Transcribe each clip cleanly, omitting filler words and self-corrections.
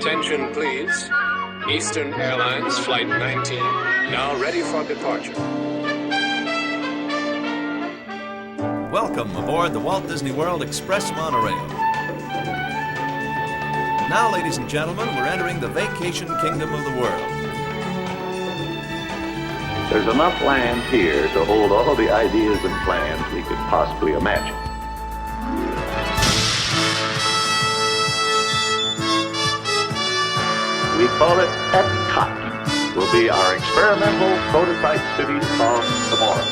Attention, please. Eastern Airlines Flight 19, now ready for departure. Welcome aboard the Walt Disney World Express monorail. Now, ladies and gentlemen, we're entering the vacation kingdom of the world. There's enough land here to hold all the ideas and plans we could possibly imagine. We call it EPCOT. Will be our experimental prototype city of tomorrow.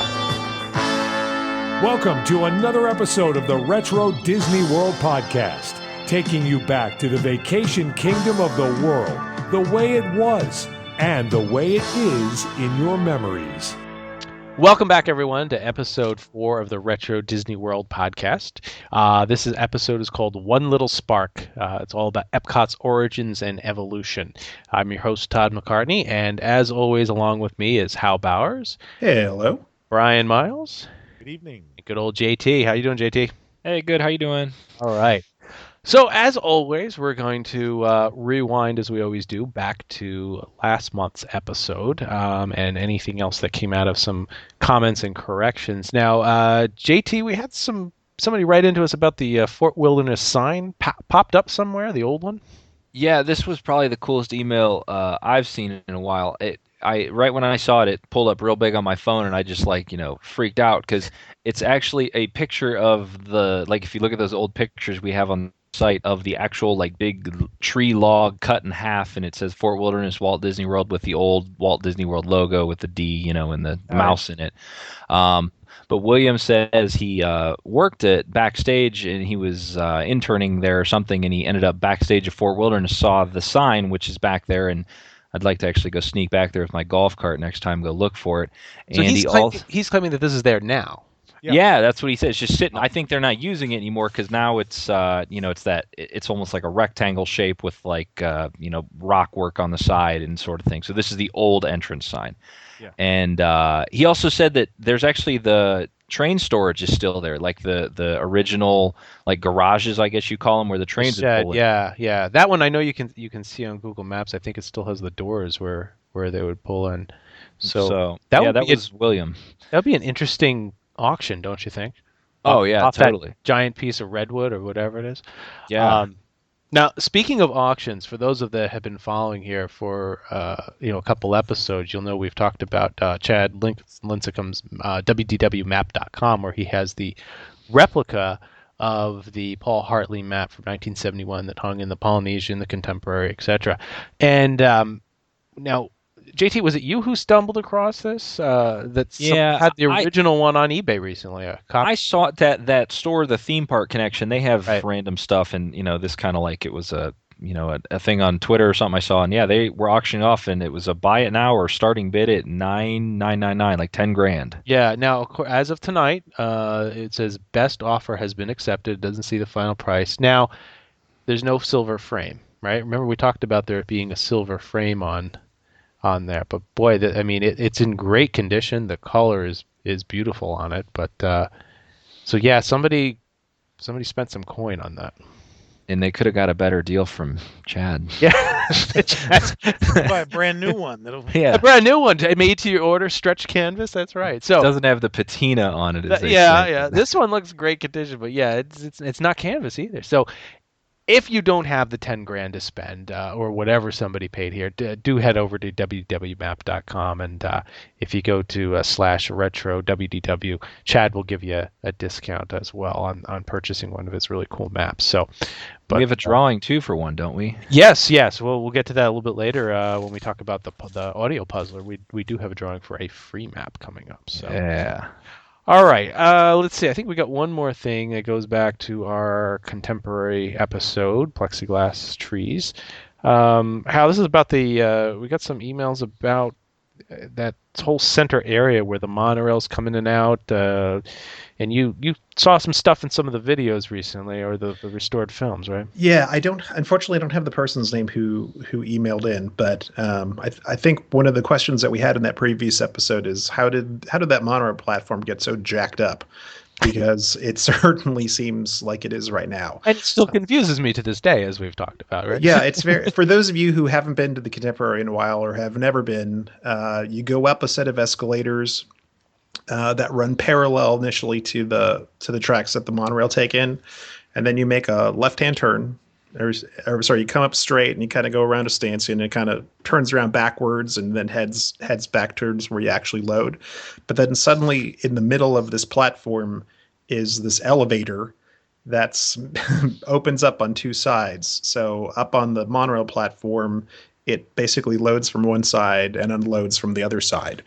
Welcome to another episode of the Retro Disney World Podcast, taking you back to the vacation kingdom of the world, the way it was, and the way it is in your memories. Welcome back, everyone, to episode 4 of the Retro Disney World Podcast. This episode is called One Little Spark. It's all about EPCOT's origins and evolution. I'm your host, Todd McCartney, and as always, along with me is Hal Bowers. Hey, hello. Brian Miles. Good evening. And good old JT. How you doing, JT? Hey, good. How you doing? All right. So, as always, we're going to rewind, as we always do, back to last month's episode and anything else that came out of some comments and corrections. Now, JT, we had somebody write into us about the Fort Wilderness sign popped up somewhere, the old one. Yeah, this was probably the coolest email I've seen in a while. Right when I saw it, it pulled up real big on my phone, and I just freaked out because it's actually a picture of if you look at those old pictures we have on site of the actual big tree log cut in half, and it says Fort Wilderness Walt Disney World with the old Walt Disney World logo with the D, and the mouse in it. But William says he worked it backstage, and he was interning there or something, and he ended up backstage at Fort Wilderness, saw the sign, which is back there, and I'd like to actually go sneak back there with my golf cart next time, go look for it. So And he's claiming that this is there now. Yeah, that's what he said. It's just sitting. I think they're not using it anymore because now it's it's almost like a rectangle shape with rock work on the side and sort of thing. So this is the old entrance sign. Yeah. And he also said that there's actually the train storage is still there, like the original garages, I guess you call them, where the trains would pull in. Yeah. That one I know you can see on Google Maps. I think it still has the doors where they would pull in. So that was William. That would be an interesting auction, don't you think? Oh yeah, off totally. That giant piece of redwood or whatever it is. Yeah. Now, speaking of auctions, for those that have been following here for a couple episodes, you'll know we've talked about Chad Lincecum's WDWmap.com, where he has the replica of the Paul Hartley map from 1971 that hung in the Polynesian, the Contemporary, etc. And now, JT, was it you who stumbled across this? Had the original one on eBay recently. I saw it at that store, the Theme Park Connection. They have random stuff, and this kind of it was a thing on Twitter or something I saw, and they were auctioning off, and it was a buy it now or starting bid at $9,999, like $10,000. Yeah. Now, as of tonight, it says best offer has been accepted. It doesn't see the final price. Now, there's no silver frame, right? Remember we talked about there being a silver frame on there, but boy, it's in great condition. The color is beautiful on it, but somebody spent some coin on that, and they could have got a better deal from Chad. Yeah, Buy a brand new one. A brand new one made to your order, stretch canvas. That's right. So it doesn't have the patina on it. Yeah. This one looks great condition, but it's not canvas either. So, if you don't have the $10,000 to spend or whatever somebody paid here, do head over to www.map.com, and if you go to /retro WDW, Chad will give you a discount as well on purchasing one of his really cool maps. So, but we have a drawing too for one, don't we? Yes. We'll get to that a little bit later when we talk about the audio puzzler. We do have a drawing for a free map coming up. So yeah. All right, let's see. I think we got one more thing that goes back to our contemporary episode, Plexiglass Trees. Hal, this is about we got some emails about that whole center area where the monorails come in and out, and you saw some stuff in some of the videos recently, or the restored films, right? Yeah, unfortunately I don't have the person's name who emailed in, but I think one of the questions that we had in that previous episode is how did that monorail platform get so jacked up? because it certainly seems like it is right now. And it still confuses me to this day, as we've talked about, right? Yeah, it's very, for those of you who haven't been to the Contemporary in a while or have never been, you go up a set of escalators that run parallel initially to the tracks that the monorail take in, and then you make a left-hand turn. Or sorry, you come up straight and you kind of go around a stanchion, and it kind of turns around backwards and then heads back towards where you actually load. But then suddenly in the middle of this platform is this elevator that's opens up on two sides. So up on the monorail platform, it basically loads from one side and unloads from the other side.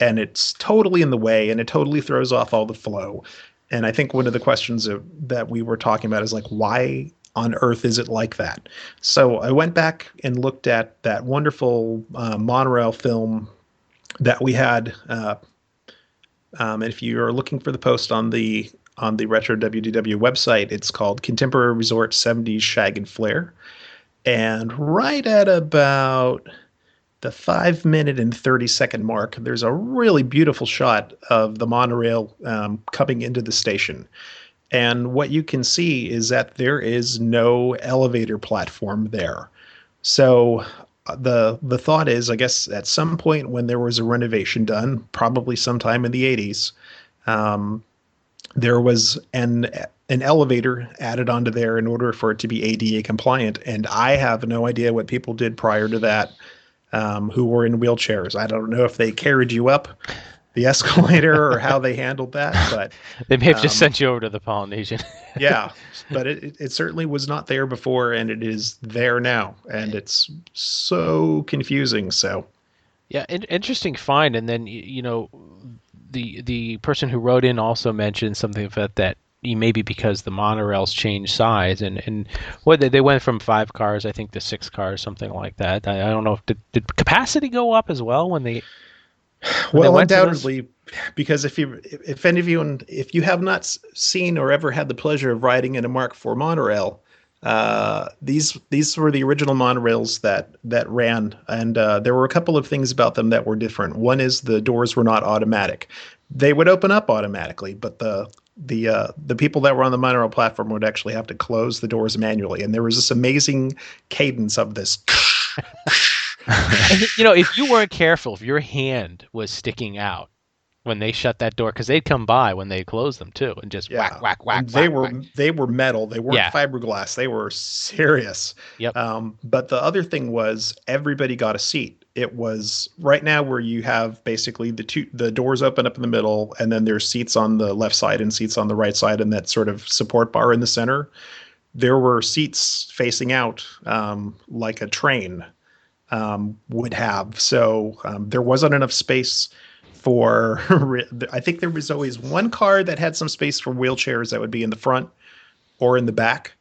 And it's totally in the way, and it totally throws off all the flow. And I think one of the questions that we were talking about is like, why on earth is it like that? So I went back and looked at that wonderful monorail film that we had. And if you're looking for the post on the Retro WDW website, it's called Contemporary Resort 70s Shag and Flare. And right at about the 5-minute and 30-second mark, there's a really beautiful shot of the monorail coming into the station. And what you can see is that there is no elevator platform there. So the thought is, I guess, at some point when there was a renovation done, probably sometime in the 80s, there was an elevator added onto there in order for it to be ADA compliant. And I have no idea what people did prior to that, who were in wheelchairs. I don't know if they carried you up the escalator or how they handled that, but they may have just sent you over to the Polynesian. Yeah, but it certainly was not there before, and it is there now, and it's so confusing. So yeah, interesting find. And then the person who wrote in also mentioned something about that maybe because the monorails changed size, and what they went from 5 cars, I think, to 6 cars, something like that. I don't know if did capacity go up as well when they. Well, undoubtedly, because if any of you, if you have not seen or ever had the pleasure of riding in a Mark IV monorail, these were the original monorails that ran, and there were a couple of things about them that were different. One is the doors were not automatic; they would open up automatically, but the people that were on the monorail platform would actually have to close the doors manually, and there was this amazing cadence of this. If you weren't careful, if your hand was sticking out when they shut that door, because they'd come by when they closed them too, and just whack, whack, whack. They were metal. They weren't fiberglass. They were serious. Yep. But the other thing was everybody got a seat. It was right now where you have basically the doors open up in the middle, and then there's seats on the left side and seats on the right side, and that sort of support bar in the center. There were seats facing out like a train would have. So there wasn't enough space for, I think there was always one car that had some space for wheelchairs that would be in the front or in the back.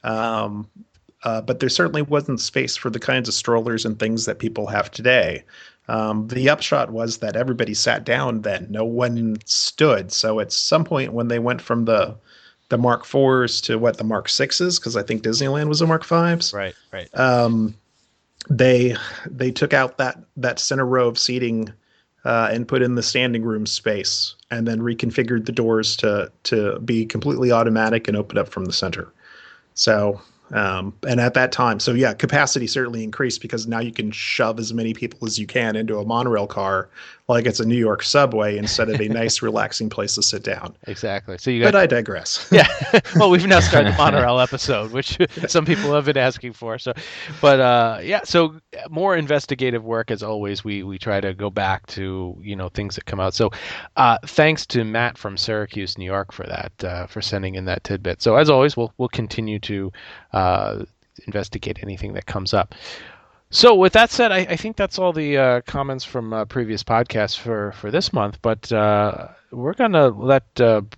But there certainly wasn't space for the kinds of strollers and things that people have today. The upshot was that everybody sat down then. No one stood. So at some point when they went from the Mark IVs to the Mark VIs, because I think Disneyland was a Mark Vs. Right. They took out that center row of seating and put in the standing room space, and then reconfigured the doors to be completely automatic and open up from the center. So, and at that time, so yeah, capacity certainly increased because now you can shove as many people as you can into a monorail car like it's a New York subway instead of a nice, relaxing place to sit down. Exactly. So but I digress. Yeah. Well, we've now started the monorail episode, which some people have been asking for. So, but so more investigative work as always. We try to go back to things that come out. So, thanks to Matt from Syracuse, New York, for that, for sending in that tidbit. So as always, we'll continue to investigate anything that comes up. So with that said, I think that's all the comments from previous podcasts for this month. But we're going to let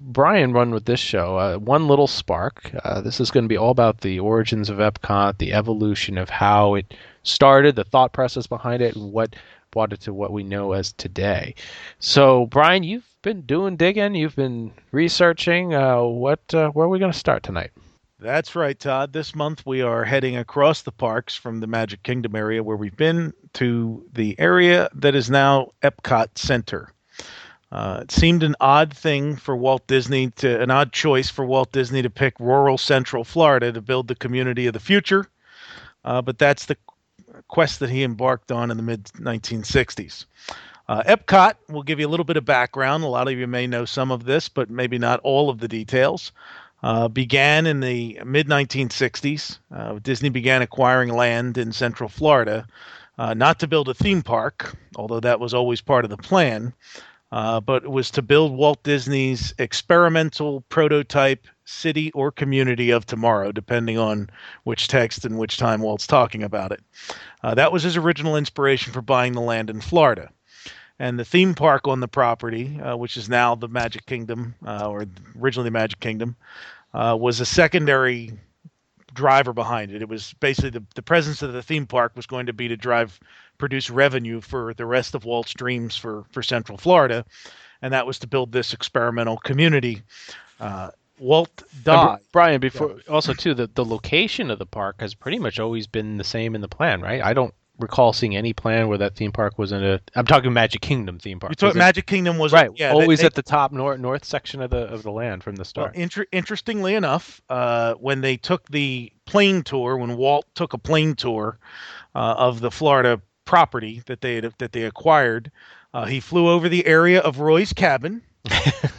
Brian run with this show. One Little Spark. This is going to be all about the origins of EPCOT, the evolution of how it started, the thought process behind it, and what brought it to what we know as today. So Brian, you've been doing digging. You've been researching. Where are we going to start tonight? That's right, Todd. This month we are heading across the parks from the Magic Kingdom area where we've been to the area that is now EPCOT Center. It seemed an odd thing for Walt Disney an odd choice for Walt Disney to pick rural Central Florida to build the community of the future. But that's the quest that he embarked on in the mid 1960s. EPCOT, we'll give you a little bit of background. A lot of you may know some of this, but maybe not all of the details. Began in the mid 1960s. Disney began acquiring land in Central Florida, not to build a theme park, although that was always part of the plan, but it was to build Walt Disney's experimental prototype city or community of tomorrow, depending on which text and which time Walt's talking about it. That was his original inspiration for buying the land in Florida. And the theme park on the property, which is now the Magic Kingdom, or originally the Magic Kingdom, was a secondary driver behind it. It was basically the presence of the theme park was going to be to produce revenue for the rest of Walt's dreams for Central Florida, and that was to build this experimental community. Walt died. Brian, before also too, the location of the park has pretty much always been the same in the plan, right? I don't recall seeing any plan where that theme park was I'm talking Magic Kingdom theme park. You thought Magic Kingdom was right? Yeah, always at the top north section of the land from the start. Well, interestingly enough, when they took the plane tour, when Walt took a plane tour of the Florida property that they acquired, he flew over the area of Roy's cabin.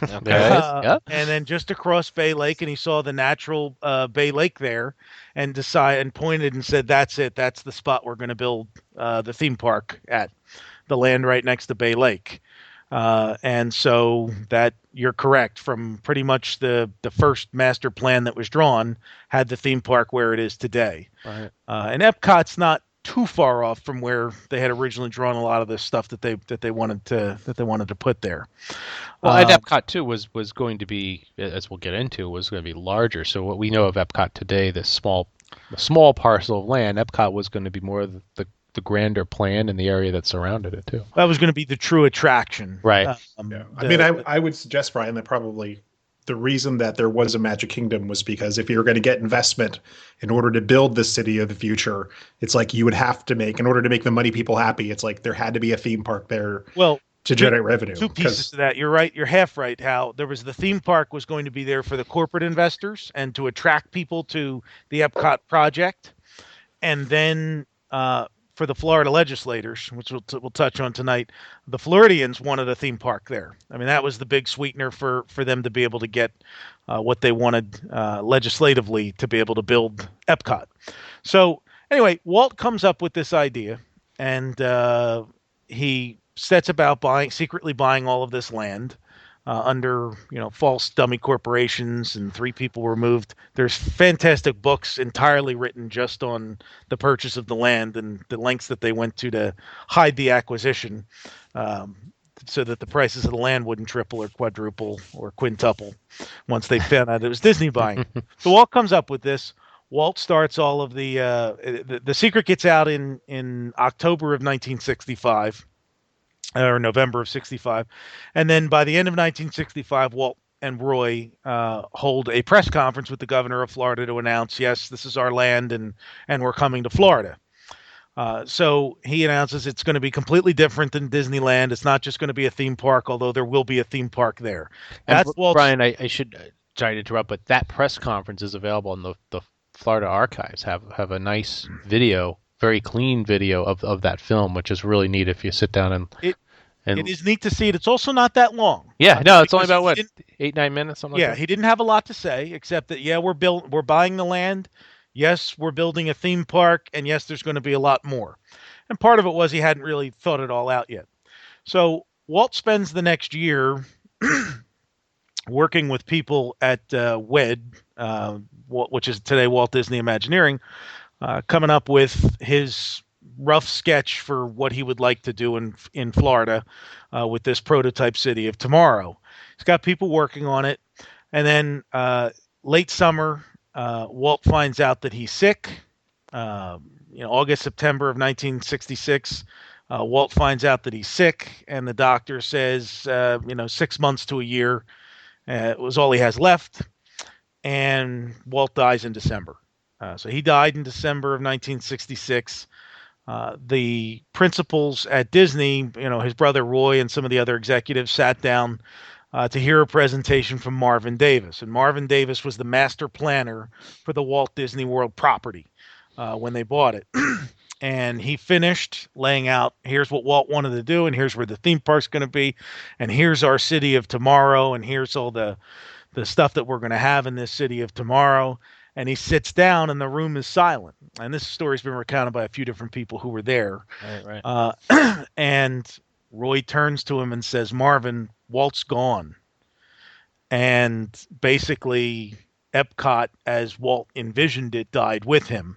Okay. And then just across Bay Lake, and he saw the natural Bay Lake there, and pointed and said, "That's it. That's the spot we're going to build the theme park at, the land right next to Bay Lake." And so that you're correct. From pretty much the first master plan that was drawn, had the theme park where it is today. Right. And Epcot's not too far off from where they had originally drawn a lot of the stuff that they wanted to put there. Well, and Epcot too was going to be, as we'll get into, was going to be larger. So what we know of Epcot today, the small parcel of land, Epcot was going to be more the grander plan in the area that surrounded it too. That was going to be the true attraction, right? I would suggest, Brian, that probably the reason that there was a Magic Kingdom was because if you were going to get investment in order to build the city of the future, it's like you would have to in order to make the money people happy, it's like there had to be a theme park there to generate revenue. Two pieces to that. You're right. You're half right. How there was the theme park was going to be there for the corporate investors and to attract people to the Epcot project. And then for the Florida legislators, which we'll touch on tonight, the Floridians wanted a theme park there. I mean, that was the big sweetener for them to be able to get what they wanted legislatively to be able to build Epcot. So anyway, Walt comes up with this idea, and he sets about secretly buying all of this land under false dummy corporations, and 3 people were moved. There's fantastic books entirely written just on the purchase of the land and the lengths that they went to hide the acquisition, so that the prices of the land wouldn't triple or quadruple or quintuple once they found out it was Disney buying. So Walt comes up with this. Walt starts all of the secret gets out in October of 1965. Or November of 65. And then by the end of 1965, Walt and Roy hold a press conference with the governor of Florida to announce, yes, this is our land and we're coming to Florida. So he announces it's going to be completely different than Disneyland. It's not just going to be a theme park, although there will be a theme park there. That's Brian, I should try to interrupt, but that press conference is available on the Florida archives, have a nice video, very clean video of that film, which is really neat if you sit down and it is neat to see it. It's also not that long. Yeah, no, it's only about 8-9 minutes, something like that. He didn't have a lot to say except that we're buying the land. Yes, we're building a theme park, and yes, there's going to be a lot more. And part of it was he hadn't really thought it all out yet. So Walt spends the next year working with people at WED, which is today Walt Disney Imagineering, coming up with his rough sketch for what he would like to do in Florida with this prototype city of tomorrow. He's got people working on it. And then late summer, Walt finds out that he's sick. August, September of 1966, Walt finds out that he's sick, and the doctor says, 6 months to a year was all he has left. And Walt dies in December. So he died in December of 1966. The principals at Disney, his brother Roy and some of the other executives sat down to hear a presentation from Marvin Davis. And Marvin Davis was the master planner for the Walt Disney World property when they bought it. And he finished laying out, here's what Walt wanted to do, and here's where the theme park's going to be, and here's our city of tomorrow, and here's all the stuff that we're going to have in this city of tomorrow. And he sits down, and the room is silent. And this story's been recounted by a few different people who were there. Right. And Roy turns to him and says, Marvin, Walt's gone. And basically, EPCOT, as Walt envisioned it, died with him.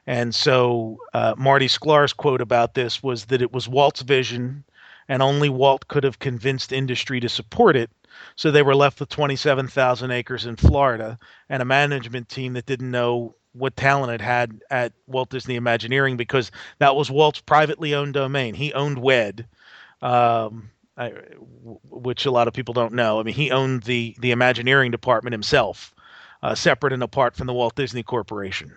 And so Marty Sklar's quote about this was that it was Walt's vision, and only Walt could have convinced industry to support it. So they were left with 27,000 acres in Florida and a management team that didn't know what talent it had at Walt Disney Imagineering, because that was Walt's privately owned domain. He owned WED, which a lot of people don't know. I mean, he owned the Imagineering department himself, separate and apart from the Walt Disney Corporation,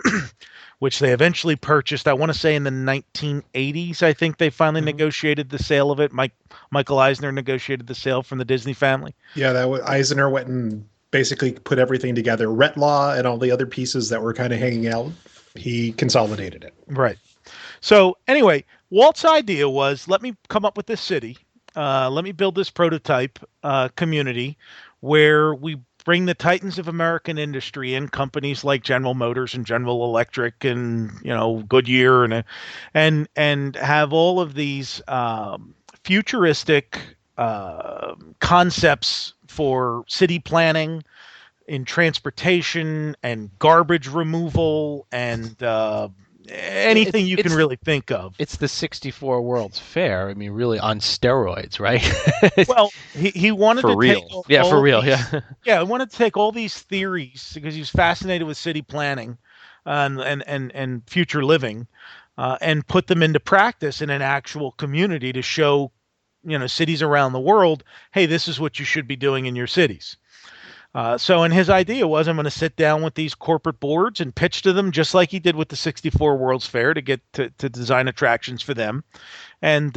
which they eventually purchased. I want to say in the 1980s, I think they finally negotiated the sale of it. Michael Eisner negotiated the sale from the Disney family. Yeah, that was, Eisner went and basically put everything together. Retlaw and all the other pieces that were kind of hanging out, he consolidated it. Right. So anyway, Walt's idea was, let me come up with this city. Let me build this prototype community where we bring the titans of American industry in, companies like General Motors and General Electric and Goodyear, and have all of these futuristic concepts for city planning, in transportation and garbage removal and anything you can really think of. It's the 64 World's Fair. I mean, really on steroids, right? Well, he wanted For to real. take Yeah, all for real. these- Yeah. Yeah, I wanted to take all these theories because he's fascinated with city planning and future living, and put them into practice in an actual community to show, cities around the world, hey, this is what you should be doing in your cities. And his idea was, I'm going to sit down with these corporate boards and pitch to them just like he did with the 64 World's Fair to get to design attractions for them. And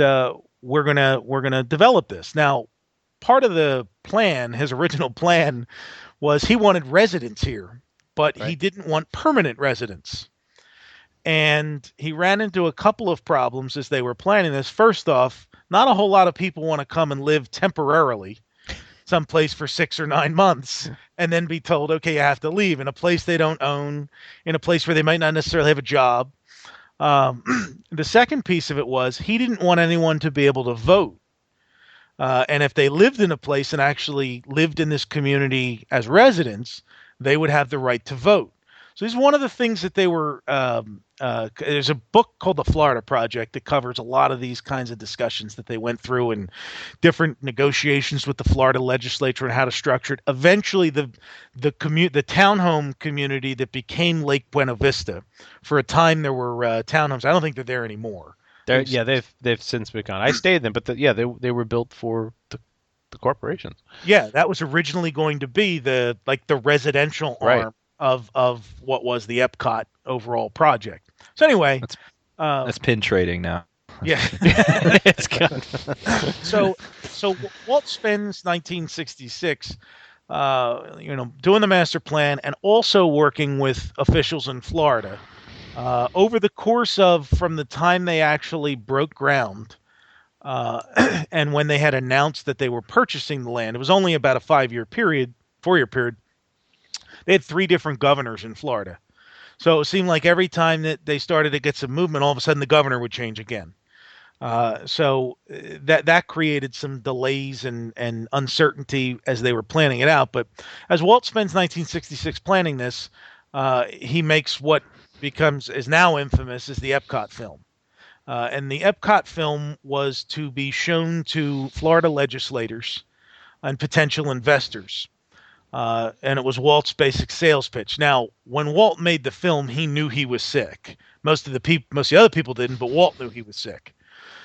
we're gonna develop this. Now, part of the plan, his original plan, was he wanted residents here, but he didn't want permanent residents. And he ran into a couple of problems as they were planning this. First off, not a whole lot of people want to come and live temporarily someplace for 6 or 9 months and then be told, okay, you have to leave in a place they don't own, in a place where they might not necessarily have a job. The second piece of it was he didn't want anyone to be able to vote. And if they lived in a place and actually lived in this community as residents, they would have the right to vote. So this is one of the things that they were, there's a book called The Florida Project that covers a lot of these kinds of discussions that they went through and different negotiations with the Florida legislature and how to structure it. Eventually, the townhome community that became Lake Buena Vista, for a time there were townhomes. I don't think they're there anymore. They've since been gone. I stayed in them, but they were built for the corporations. Yeah, that was originally going to be the residential arm of what was the EPCOT overall project. So anyway, that's pin trading now. Yeah, It's good. so Walt spends 1966, doing the master plan and also working with officials in Florida. Over the course of from the time they actually broke ground, and when they had announced that they were purchasing the land, it was only about a 4-year period. They had 3 different governors in Florida. So it seemed like every time that they started to get some movement, all of a sudden the governor would change again. So that created some delays and uncertainty as they were planning it out. But as Walt spends 1966 planning this, he makes what is now infamous as the EPCOT film. And the EPCOT film was to be shown to Florida legislators and potential investors. And it was Walt's basic sales pitch. Now, when Walt made the film, he knew he was sick. Most of the other people didn't, but Walt knew he was sick.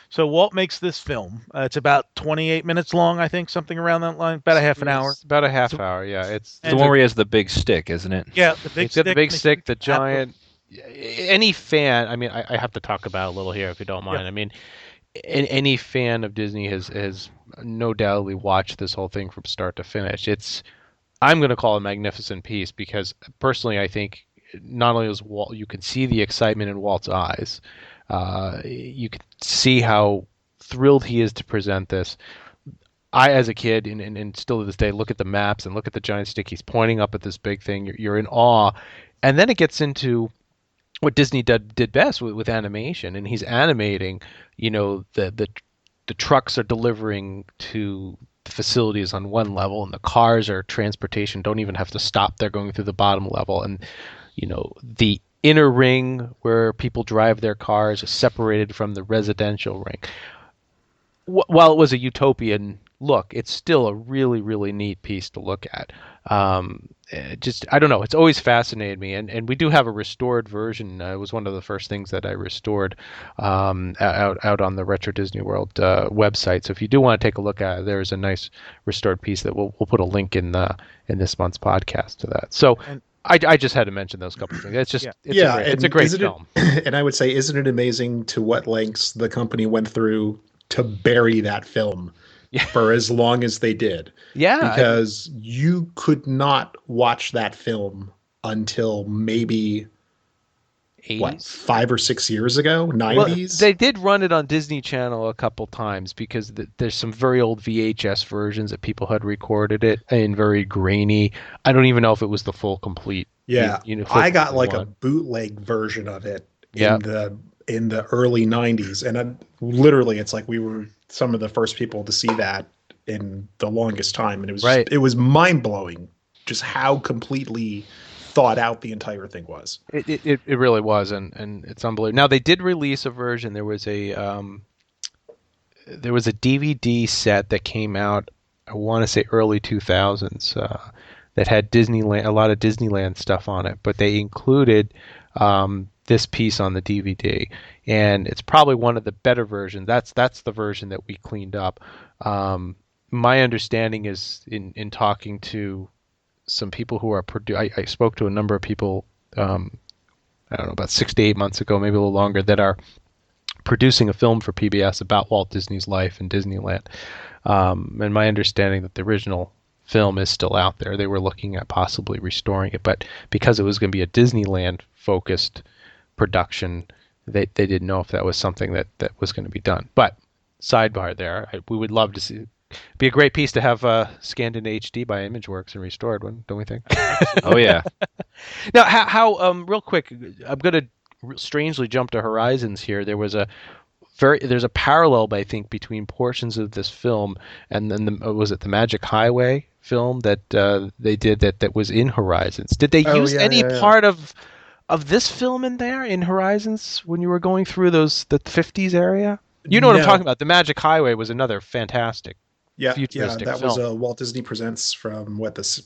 So Walt makes this film. It's about 28 minutes long, I think, something around that line, about a half an hour. About a half hour, yeah. It's The one where he has the big stick, isn't it? Yeah, the big It's got stick. the big stick, the giant any fan, I mean, I have to talk about it a little here if you don't mind. Yeah. I mean, any fan of Disney has no doubtly watched this whole thing from start to finish. I'm going to call it a magnificent piece because personally, I think not only is Walt, you can see the excitement in Walt's eyes. You can see how thrilled he is to present this. I, as a kid, and still to this day, look at the maps and look at the giant stick. He's pointing up at this big thing. You're in awe. And then it gets into what Disney did best with animation, and he's animating. The trucks are delivering to the facilities on one level, and the cars or transportation don't even have to stop. They're going through the bottom level, and the inner ring where people drive their cars is separated from the residential ring. While it was a utopian look, it's still a really, really neat piece to look at. I don't know. It's always fascinated me, and we do have a restored version. It was one of the first things that I restored out on the Retro Disney World website. So if you do want to take a look at it, there's a nice restored piece that we'll put a link in this month's podcast to that. So. I just had to mention those couple of things. It's a great film. And I would say, isn't it amazing to what lengths the company went through to bury that film for as long as they did? Yeah. Because you could not watch that film until maybe 5 or 6 years ago, 90s? Well, they did run it on Disney Channel a couple times because there's some very old VHS versions that people had recorded it in very grainy. I don't even know if it was the full complete. Yeah, I got like a bootleg version of it in the early 90s, and literally it's like we were some of the first people to see that in the longest time, and it was mind-blowing just how completely thought out the entire thing was. It really was, and it's unbelievable. Now they did release a version. There was a DVD set that came out, I want to say early 2000s, that had Disneyland, a lot of Disneyland stuff on it, but they included this piece on the DVD, and it's probably one of the better versions. That's the version that we cleaned up. My understanding is in talking to some people who are I spoke to a number of people, I don't know, about 6 to 8 months ago, maybe a little longer, that are producing a film for PBS about Walt Disney's life in Disneyland. And my understanding that the original film is still out there. They were looking at possibly restoring it, but because it was going to be a Disneyland focused production, they didn't know if that was something that was going to be done. But sidebar there, we would love to see. Be a great piece to have scanned into HD by ImageWorks and restored, don't we think? Oh yeah. Now, how real quick, I'm going to strangely jump to Horizons here. There's a parallel, I think, between portions of this film and then was it the Magic Highway film that they did that was in Horizons? Did they use any part of this film in there in Horizons when you were going through the 50s area? You know what I'm talking about. The Magic Highway was another fantastic. Yeah, that film was a Walt Disney Presents from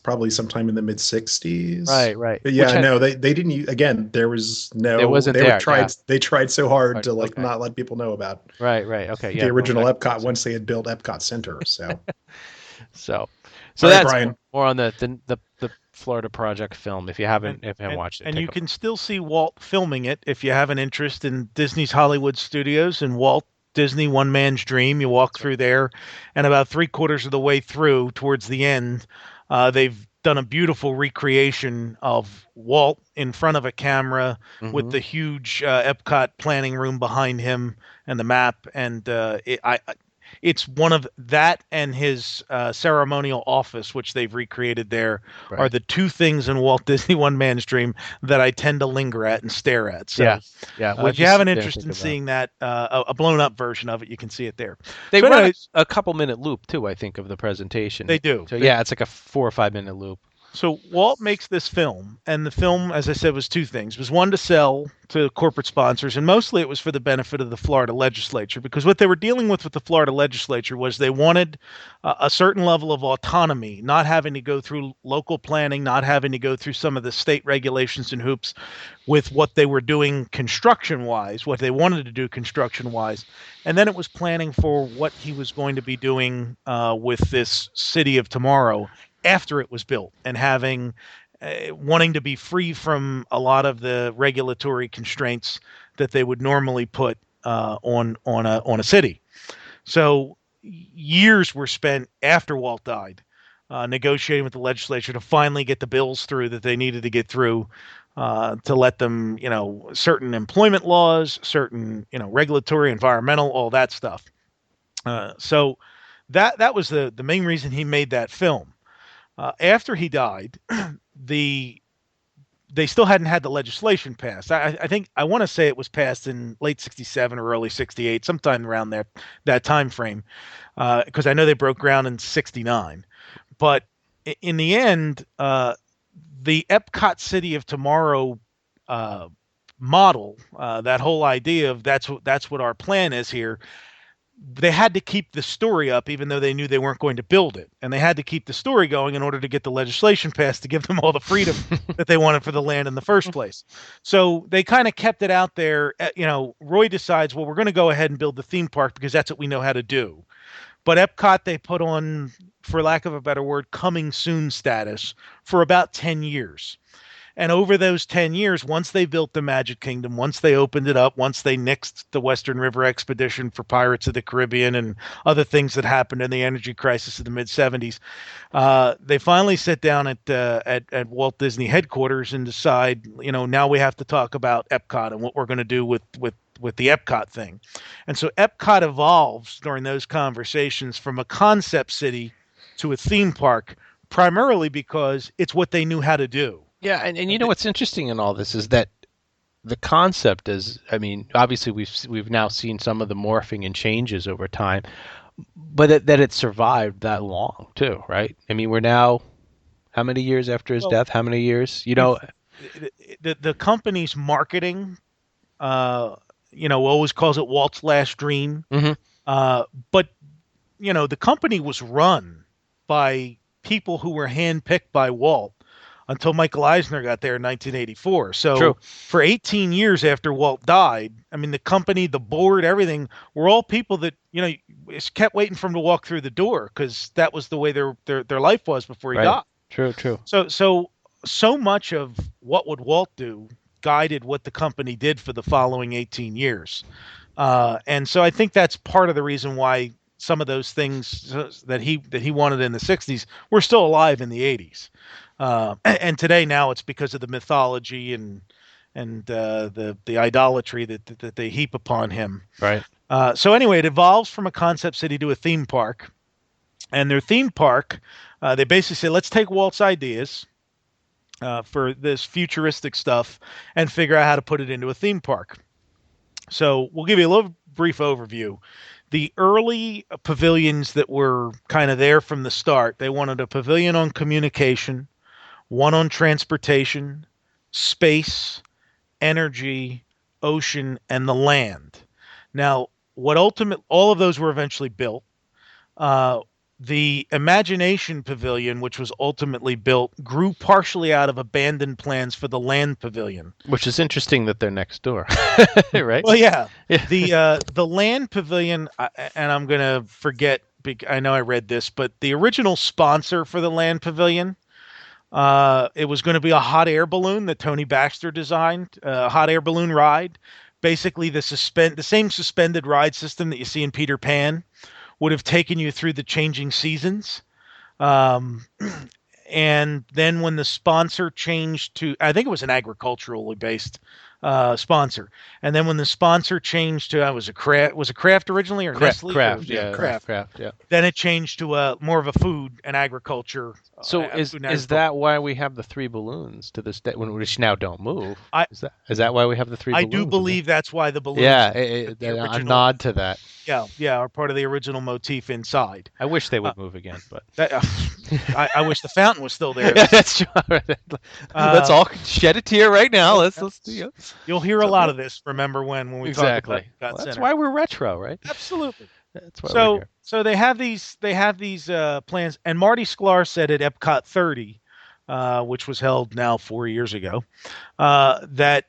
probably sometime in the mid '60s. Right. But yeah, they didn't use, again. There was no. It wasn't there. They tried so hard to not let people know about. Right. Okay. Yeah. The original Epcot once they had built Epcot Center. So. so right, that's Brian. More on the Florida Project film. If you haven't watched it, and you can still see Walt filming it if you have an interest in Disney's Hollywood Studios and Walt Disney One Man's Dream. You walk through there, and about 3/4 of the way through, towards the end, they've done a beautiful recreation of Walt in front of a camera with the huge Epcot planning room behind him and the map. And it's one of that and his ceremonial office, which they've recreated there, are the two things in Walt Disney One Man's Dream that I tend to linger at and stare at. So, if you have an interest in seeing that, a blown up version of it, you can see it there. They run a couple minute loop too, I think, of the presentation. They do. So it's like a 4 or 5 minute loop. So Walt makes this film, and the film, as I said, was two things. It was one, to sell to corporate sponsors, and mostly it was for the benefit of the Florida legislature, because what they were dealing with the Florida legislature was they wanted a certain level of autonomy, not having to go through local planning, not having to go through some of the state regulations and hoops with what they were doing construction-wise, what they wanted to do construction-wise. And then it was planning for what he was going to be doing with this city of tomorrow after it was built, and having wanting to be free from a lot of the regulatory constraints that they would normally put on a city. So years were spent after Walt died negotiating with the legislature to finally get the bills through that they needed to get through to let them, certain employment laws, certain, regulatory, environmental, all that stuff. So that was the main reason he made that film. After he died, they still hadn't had the legislation passed. I think I want to say it was passed in late '67 or early '68, sometime around that time frame, because I know they broke ground in '69. But in the end, the EPCOT City of Tomorrow model, that whole idea of that's what our plan is here. They had to keep the story up, even though they knew they weren't going to build it, and they had to keep the story going in order to get the legislation passed to give them all the freedom that they wanted for the land in the first place. So they kind of kept it out there. Roy decides, well, we're going to go ahead and build the theme park because that's what we know how to do. But Epcot, they put on, for lack of a better word, coming soon status for about 10 years. And over those 10 years, once they built the Magic Kingdom, once they opened it up, once they nixed the Western River Expedition for Pirates of the Caribbean and other things that happened in the energy crisis of the mid-'70s, they finally sit down at Walt Disney headquarters and decide, now we have to talk about Epcot and what we're going to do with the Epcot thing. And so Epcot evolves during those conversations from a concept city to a theme park, primarily because it's what they knew how to do. Yeah, and what's interesting in all this is that the concept is, obviously we've now seen some of the morphing and changes over time, but that it survived that long too, right? We're now how many years after his death? How many years? The company's marketing, always calls it Walt's last dream. Mm-hmm. But the company was run by people who were handpicked by Walt until Michael Eisner got there in 1984. So True. For 18 years after Walt died, the company, the board, everything were all people that, kept waiting for him to walk through the door because that was the way their life was before he died. True. So much of what would Walt do guided what the company did for the following 18 years. And so I think that's part of the reason why some of those things that he wanted in the 60s were still alive in the 80s. And today now it's because of the mythology and the idolatry that they heap upon him. Right. So anyway, it evolves from a concept city to a theme park. And their theme park, they basically say, let's take Walt's ideas for this futuristic stuff and figure out how to put it into a theme park. So we'll give you a little brief overview. The early pavilions that were kind of there from the start, they wanted a pavilion on communication, one on transportation, space, energy, ocean, and the land. Now, all of those were eventually built. The Imagination Pavilion, which was ultimately built, grew partially out of abandoned plans for the Land Pavilion. Which is interesting that they're next door, right? Well, yeah. The Land Pavilion, and I'm going to forget, I know I read this, but the original sponsor for the Land Pavilion, it was going to be a hot air balloon that Tony Baxter designed, a hot air balloon ride. Basically, the same suspended ride system that you see in Peter Pan would have taken you through the changing seasons. And then when the sponsor changed to, I think it was an agriculturally based sponsor. And then when the sponsor changed to, was it Kraft originally or Nestle? Kraft, Kraft. yeah. Then it changed to more of a food and agriculture. So is that why we have the three balloons to this day, which now don't move? Is that why we have the three balloons? I do believe that's why the balloons. Yeah, a nod to that. Yeah, are part of the original motif inside. I wish they would move again, but I wish the fountain was still there. That's true. Let's all shed a tear right now. Let's You'll hear a lot of this. Remember when we talk about that that's why we're retro, right? Absolutely. That's why we're here. So they have these plans, and Marty Sklar said at Epcot 30, which was held now 4 years ago, that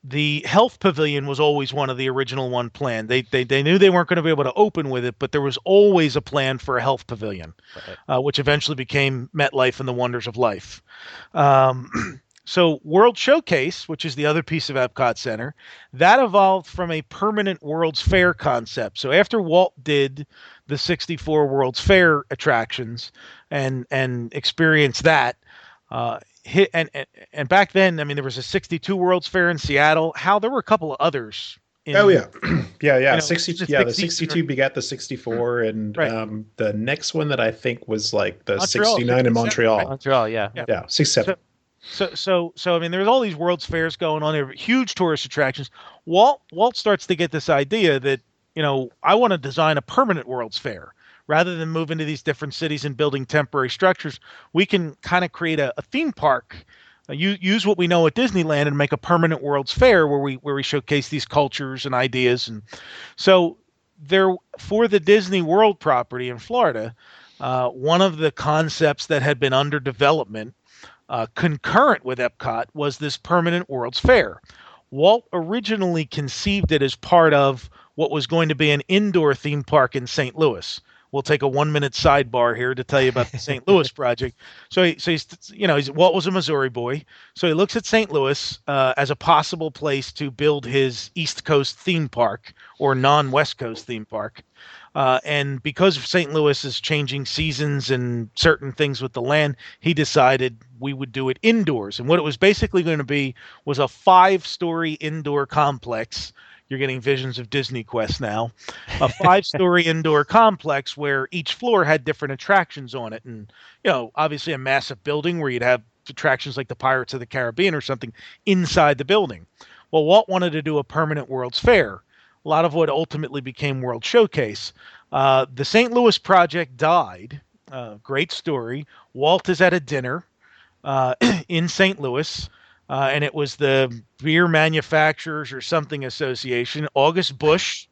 the health pavilion was always one of the original one planned. They knew they weren't going to be able to open with it, but there was always a plan for a health pavilion, which eventually became MetLife and the Wonders of Life. So World Showcase, which is the other piece of Epcot Center, that evolved from a permanent World's Fair concept. So after Walt did the 64 World's Fair attractions and experienced that, and back then, I mean, there was a 62 World's Fair in Seattle. There were a couple of others. Yeah. You know, 60, yeah, the 62 begat the 64, and the next one that I think was like the Montreal, 69 in Montreal. Right. Montreal, yeah. 67. So I mean, there's all these World's Fairs going on. There, huge tourist attractions. Walt starts to get this idea that, I want to design a permanent World's Fair. Rather than moving to these different cities and building temporary structures, we can kind of create a theme park, use what we know at Disneyland and make a permanent World's Fair where we showcase these cultures and ideas. And so there, for the Disney World property in Florida, one of the concepts that had been under development concurrent with Epcot was this permanent World's Fair. Walt originally conceived it as part of what was going to be an indoor theme park in St. Louis. We'll take a 1-minute sidebar here to tell you about the St. Louis project. Walt was a Missouri boy, so he looks at St. Louis as a possible place to build his East Coast theme park or non-West Coast theme park. And because St. Louis is changing seasons and certain things with the land, he decided we would do it indoors. And what it was basically going to be was a 5-story indoor complex. You're getting visions of Disney Quest now. A 5-story indoor complex where each floor had different attractions on it. And, obviously a massive building where you'd have attractions like the Pirates of the Caribbean or something inside the building. Well, Walt wanted to do a permanent World's Fair. A lot of what ultimately became World Showcase. The St. Louis project died. Great story. Walt is at a dinner in St. Louis. And it was the Beer Manufacturers or something association. August Busch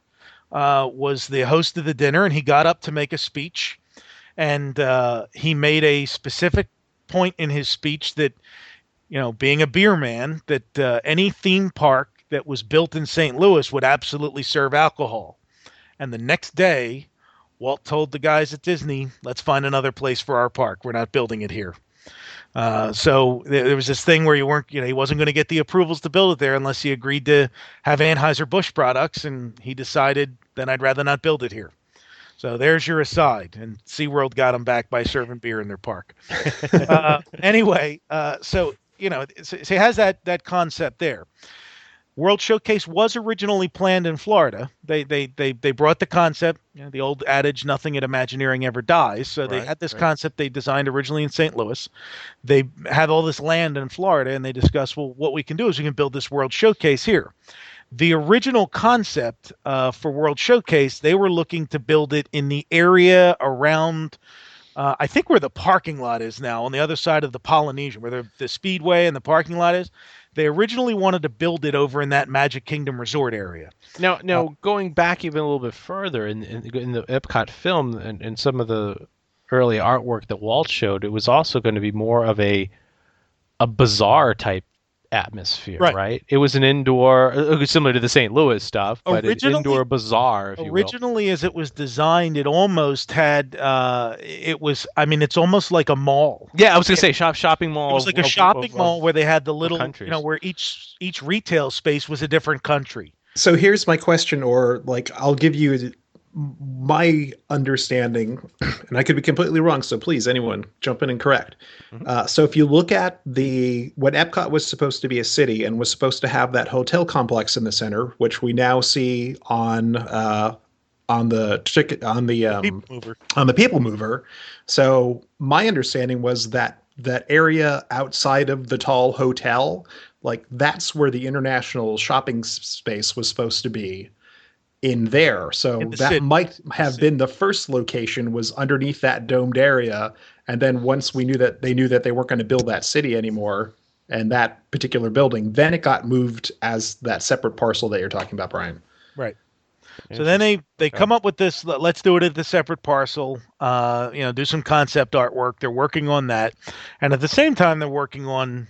was the host of the dinner, and he got up to make a speech. And he made a specific point in his speech that, being a beer man, that any theme park that was built in St. Louis would absolutely serve alcohol. And the next day, Walt told the guys at Disney, let's find another place for our park. We're not building it here. So there was this thing where he wasn't going to get the approvals to build it there unless he agreed to have Anheuser-Busch products, and he decided then I'd rather not build it here. So there's your aside, and SeaWorld got him back by serving beer in their park. Anyway, so it has that concept there. World Showcase was originally planned in Florida. They brought the concept, the old adage, nothing at Imagineering ever dies. So they had this concept they designed originally in St. Louis. They have all this land in Florida, and they discuss, well, what we can do is we can build this World Showcase here. The original concept for World Showcase, they were looking to build it in the area around, I think where the parking lot is now, on the other side of the Polynesian, where the Speedway and the parking lot is. They originally wanted to build it over in that Magic Kingdom resort area. Now, going back even a little bit further in the Epcot film and some of the early artwork that Walt showed, it was also going to be more of a bazaar type atmosphere, right? It was an indoor, similar to the St. Louis stuff, but an indoor bazaar, if you will. Originally, as it was designed, it almost had, it's almost like a mall. Yeah, I was going to say shopping mall. It was like a shopping mall where they had the little, countries. Where each retail space was a different country. So here's my question, or I'll give you my understanding, and I could be completely wrong, so please, anyone, jump in and correct. So if you look at what Epcot was supposed to be a city and was supposed to have that hotel complex in the center, which we now see on the People Mover. So my understanding was that area outside of the tall hotel, that's where the international shopping space was supposed to be. In there. So that might have been the first location, was underneath that domed area. And then once they knew that they weren't going to build that city anymore and that particular building, then it got moved as that separate parcel that you're talking about, Brian. Right. So then they come up with this, let's do it at the separate parcel, do some concept artwork. They're working on that. And at the same time, they're working on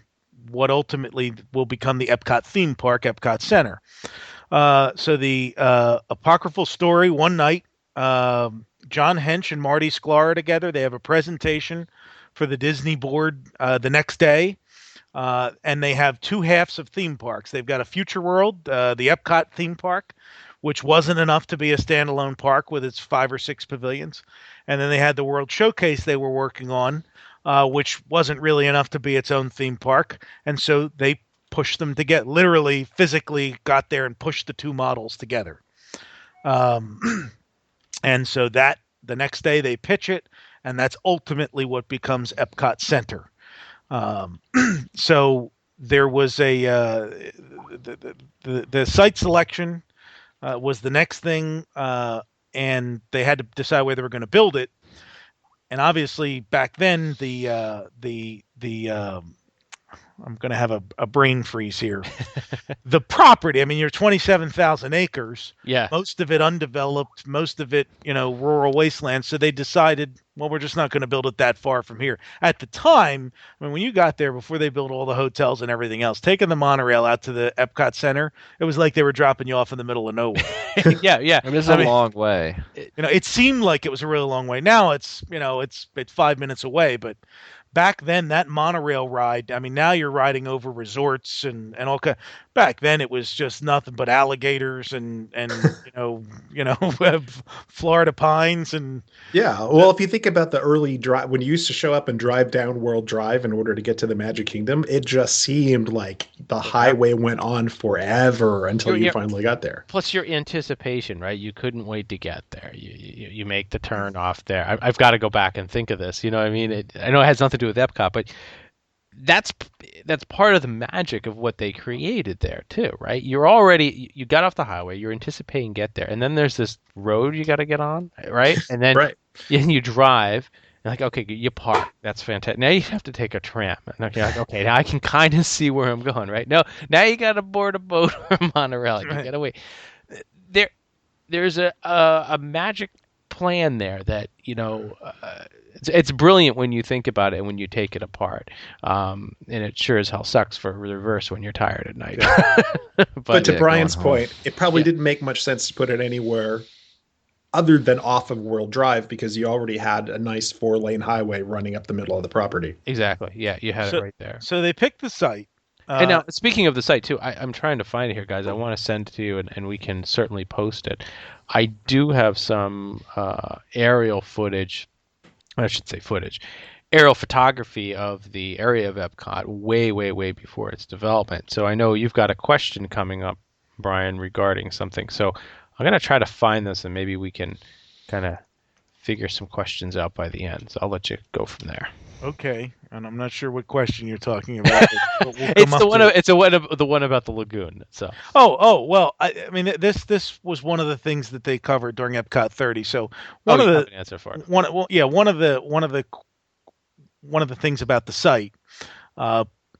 what ultimately will become the Epcot theme park, Epcot Center. So the apocryphal story, one night, John Hench and Marty Sklar are together. They have a presentation for the Disney board the next day. And they have two halves of theme parks. They've got a Future World, the Epcot theme park, which wasn't enough to be a standalone park with its 5 or 6 pavilions. And then they had the World Showcase they were working on, which wasn't really enough to be its own theme park. And so they pushed them to get literally physically got there and pushed the two models together. And so that the next day they pitch it, and that's ultimately what becomes Epcot Center. So there was the site selection was the next thing, and they had to decide where they were going to build it. And obviously back then I'm going to have a brain freeze here. The property, I mean, you're 27,000 acres. Yeah. Most of it undeveloped, most of it, rural wasteland. So they decided, well, we're just not going to build it that far from here. At the time, I mean, when you got there, before they built all the hotels and everything else, taking the monorail out to the Epcot Center, it was like they were dropping you off in the middle of nowhere. Yeah. I mean, it's a long way. It seemed like it was a really long way. Now it's 5 minutes away, but back then, that monorail ride, I mean, now you're riding over resorts and all kind. Back then, it was just nothing but alligators and Florida pines and. Yeah, well, if you think about the early drive, when you used to show up and drive down World Drive in order to get to the Magic Kingdom, it just seemed like the highway went on forever until you finally got there. Plus your anticipation, right? You couldn't wait to get there. You make the turn off there. I've got to go back and think of this. You know what I mean? I know it has nothing to do with Epcot, but that's part of the magic of what they created there too, right? You got off the highway, you're anticipating get there, and then there's this road you got to get on, right? And then you drive. You're like, okay, you park. That's fantastic. Now you have to take a tram. And you're like, okay, now I can kind of see where I'm going, right? No, now you got to board a boat or a monorail. You got to wait. There's a magic plan there that it's brilliant when you think about it and when you take it apart, and it sure as hell sucks for reverse when you're tired at night. but to Brian's point, it probably didn't make much sense to put it anywhere other than off of World Drive, because you already had a nice 4-lane highway running up the middle of the property. Exactly. Yeah, you had it right there. So they picked the site. And now, speaking of the site too, I'm trying to find it here, guys. I want to send it to you, and we can certainly post it. I do have some aerial footage. I should say aerial photography of the area of Epcot way, way, way before its development. So I know you've got a question coming up, Brian, regarding something. So I'm going to try to find this, and maybe we can kind of figure some questions out by the end. So I'll let you go from there. Okay, and I'm not sure what question you're talking about. But It's the one about the lagoon. So. Well, I mean, this was one of the things that they covered during Epcot 30. So one of the answer for it. one of the things about the site.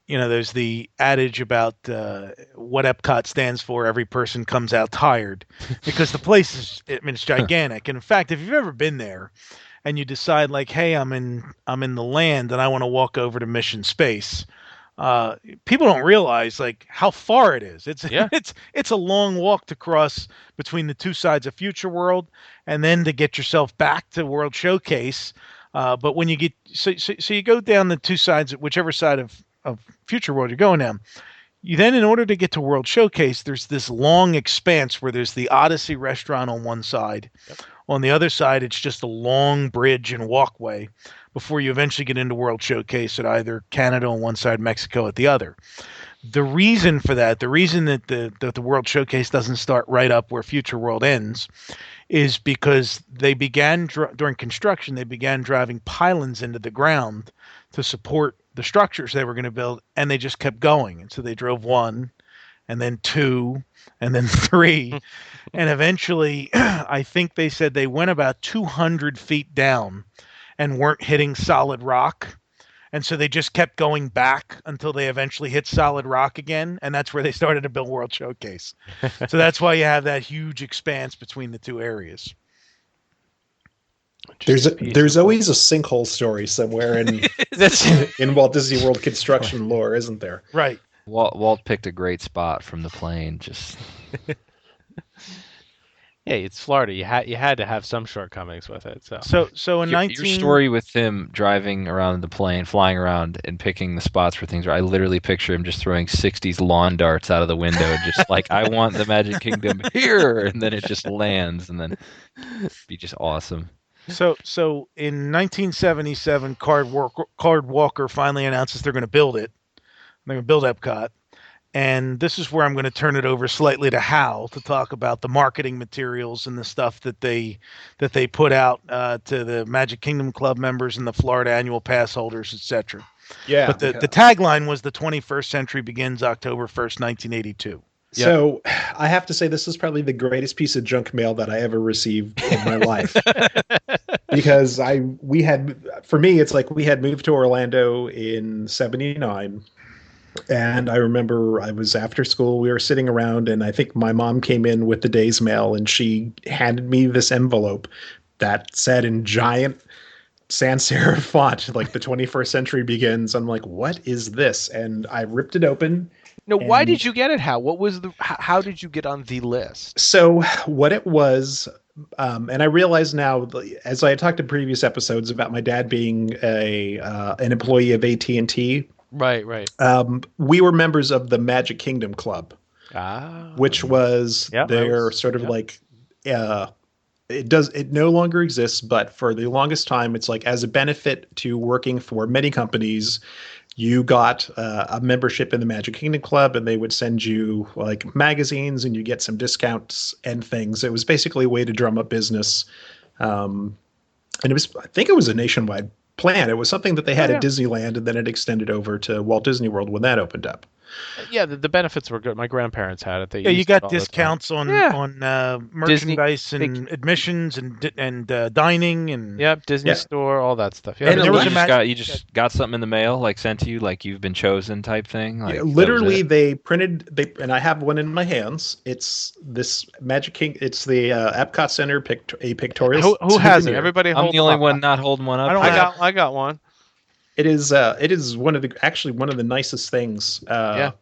There's the adage about what Epcot stands for. Every person comes out tired, because the place it's gigantic. And in fact, if you've ever been there, and you decide like, hey, I'm in the land and I want to walk over to Mission Space. People don't realize like how far it is. It's a long walk to cross between the two sides of Future World, and then to get yourself back to World Showcase. But when you get so you go down the two sides, whichever side of Future World you're going down. You then, in order to get to World Showcase, there's this long expanse where there's the Odyssey restaurant on one side. Yep. On the other side, it's just a long bridge and walkway before you eventually get into World Showcase at either Canada on one side, Mexico at the other. The reason for that, the reason that the World Showcase doesn't start right up where Future World ends, is because they began during construction, they began driving pylons into the ground to support the structures they were going to build, and they just kept going. And so they drove 1, and then 2, and then 3. And eventually, I think they said they went about 200 feet down and weren't hitting solid rock. And so they just kept going back until they eventually hit solid rock again. And that's where they started to build World Showcase. So that's why you have that huge expanse between the two areas. There's always a sinkhole story somewhere in in Walt Disney World construction lore, isn't there? Right. Walt picked a great spot from the plane. Just Hey, it's Florida. You had to have some shortcomings with it. So in your story with him driving around the plane, flying around, and picking the spots for things. I literally picture him just throwing '60s lawn darts out of the window, and just like, I want the Magic Kingdom here, and then it just lands, and then it'd be just awesome. So in 1977, Card Walker finally announces they're going to build it. They're going to build Epcot. And this is where I'm going to turn it over slightly to Hal to talk about the marketing materials and the stuff that they put out to the Magic Kingdom Club members and the Florida Annual Pass holders, etc. Yeah. But the tagline was "The 21st century begins October 1st, 1982." So I have to say this is probably the greatest piece of junk mail that I ever received in my life. Because for me, it's like we had moved to Orlando in '79. And I remember I was after school, we were sitting around, and I think my mom came in with the day's mail, and she handed me this envelope that said in giant sans serif font, like, "The 21st century begins." I'm like, what is this? And I ripped it open. No, why did you get it, Hal? How did you get on the list? So what it was, and I realize now, as I had talked in previous episodes about my dad being an employee of AT&T. Right. We were members of the Magic Kingdom Club, which was sort of like, it no longer exists, but for the longest time, it's like, as a benefit to working for many companies, you got a membership in the Magic Kingdom Club, and they would send you like magazines, and you get some discounts and things. It was basically a way to drum up business, and I think it was a nationwide plan. It was something that they had at Disneyland, and then it extended over to Walt Disney World when that opened up. Yeah, the benefits were good. My grandparents had it. You got discounts on merchandise and admissions and dining and Disney Store, all that stuff. Yeah, and you just got something in the mail, like sent to you, like you've been chosen type thing. Like, literally, they printed and I have one in my hands. It's this Magic King. It's the Epcot Center a pictorial. Who has it? Everybody. I'm the only one not holding one up. I got one. It is one of the nicest things that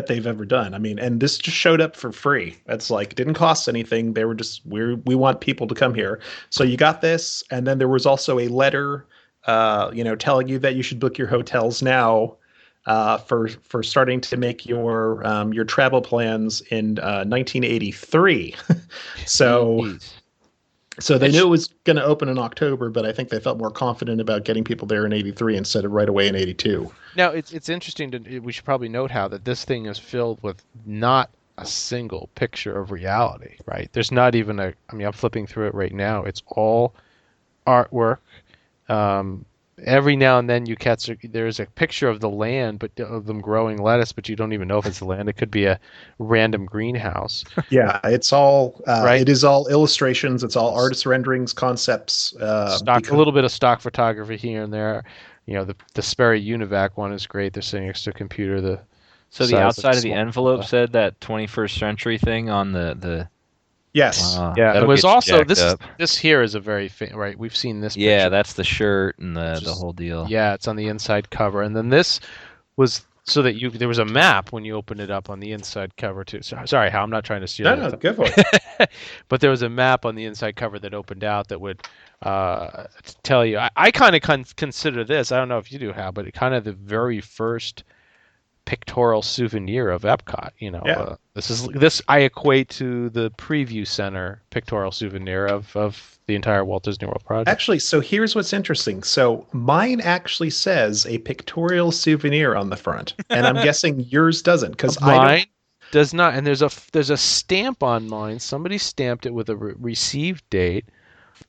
they've ever done. I mean, and this just showed up for free. It's like, didn't cost anything. They were just, we want people to come here. So you got this, and then there was also a letter, telling you that you should book your hotels now for starting to make your travel plans in 1983. So they knew it was going to open in October, but I think they felt more confident about getting people there in '83 instead of right away in '82. Now, it's interesting. We should probably note how that this thing is filled with not a single picture of reality, right? There's not even I'm flipping through it right now. It's all artwork. Every now and then there's a picture of the land, but of them growing lettuce, but you don't even know if it's the land. It could be a random greenhouse. Yeah, it's all right. It is all illustrations. It's all artist renderings, concepts. A little bit of stock photography here and there. The Sperry Univac one is great. They're sitting next to a computer. So the outside of the envelope said that 21st century thing on the. Yes. Yeah. It was also this here is a very right. We've seen this. Yeah, picture. that's the shirt and the whole deal. Yeah, it's on the inside cover, and then this was so that there was a map when you opened it up on the inside cover too. Sorry, Hal, I'm not trying to steal. No, go for it. But there was a map on the inside cover that opened out that would tell you. I kind of consider this. I don't know if you do, Hal, but kind of the very first pictorial souvenir of Epcot. This I equate to the preview center pictorial souvenir of the entire Walt Disney World project. Actually, so here's what's interesting. So mine actually says a pictorial souvenir on the front, and I'm guessing yours doesn't, because mine does not. And there's a stamp on mine. Somebody stamped it with a received date.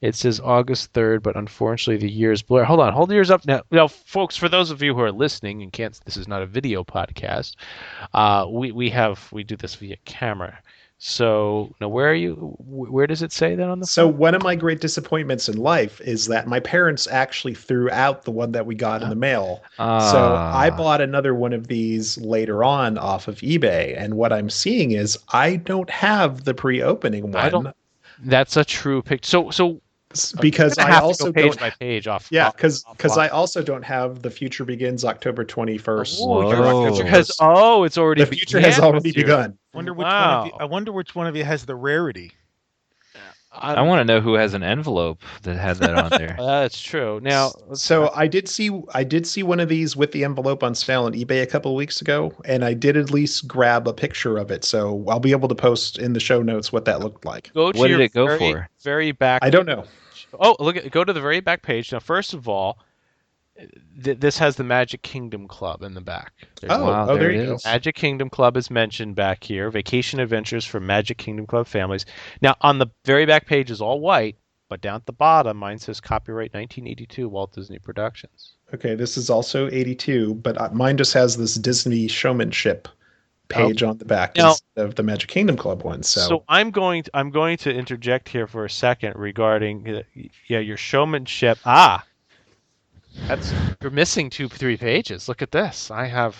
It says August 3rd, but unfortunately the year's blurred. Hold yours up now. Now, folks, for those of you who are listening and can't, this is not a video podcast. We do this via camera. So now, where are you? Where does it say that on the? So one of my great disappointments in life is that my parents actually threw out the one that we got in the mail. So I bought another one of these later on off of eBay, and what I'm seeing is I don't have the pre-opening one. That's a true picture. So because I I have to also go page don't. by page off. Yeah, off- because offline. I also don't have The Future Begins October 21st. Oh, your Whoa. future has it's already The future has began with already you. begun. Wonder which one of you. Wow. I wonder which one of you has the rarity. I want to know who has an envelope that had that on there. That's true. Now, So I did see one of these with the envelope on sale on eBay a couple of weeks ago, and I did at least grab a picture of it. So I'll be able to post in the show notes what that looked like. go to What did your it go very, for? very back. I don't know. Oh, go to the very back page. Now, first of all, this has the Magic Kingdom Club in the back. There's Wow, Oh, there there it you go. is. Magic Kingdom Club is mentioned back here. Vacation adventures for Magic Kingdom Club families. Now, on the very back page is all white, but down at the bottom, mine says copyright 1982 Walt Disney Productions. Okay, this is also 82, but mine just has this Disney showmanship page on the back Now- instead of the Magic Kingdom Club one. So, I'm going to interject here for a second regarding your showmanship. You're missing 3 pages. Look at this. I have.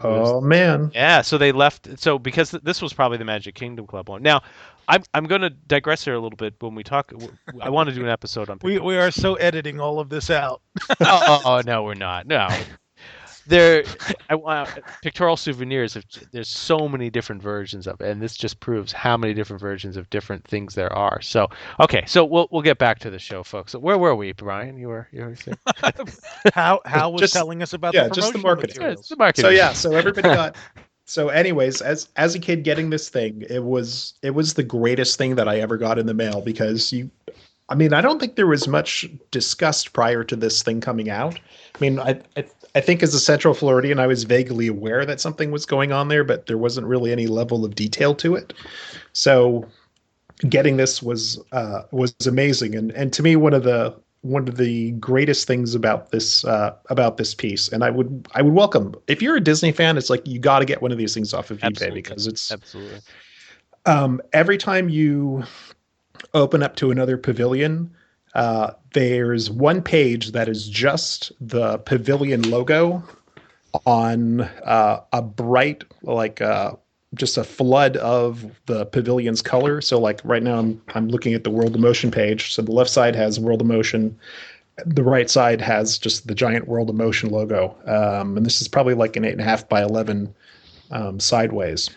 oh man, Yeah, so they left. So because this was probably the Magic Kingdom Club one. Now, I'm going to digress here a little bit when we talk. I want to do an episode on. We are so editing all of this out. Oh, no, we're not. No. I want pictorial souvenirs. There's so many different versions of it, and this just proves how many different versions of different things there are. So, okay, so we'll get back to the show, folks. So where were we, Brian? You were saying? How was Just- telling us about yeah, the just the promotional marketing. Yeah, materials. it's the marketing. so yeah, so everybody got. So, anyways, as a kid getting this thing, it was the greatest thing that I ever got in the mail because I mean, I don't think there was much discussed prior to this thing coming out. I mean, I think as a Central Floridian, I was vaguely aware that something was going on there, but there wasn't really any level of detail to it. So getting this was amazing, and to me one of the greatest things about this piece. And I would welcome, if you're a Disney fan, it's like you got to get one of these things off of eBay because it's absolutely. every time you open up to another pavilion, there's one page that is just the pavilion logo on a bright, just a flood of the pavilion's color. So like right now I'm looking at the World of Motion page. So the left side has World of Motion. The right side has just the giant World of Motion logo. And this is probably like an 8.5 by 11 sideways.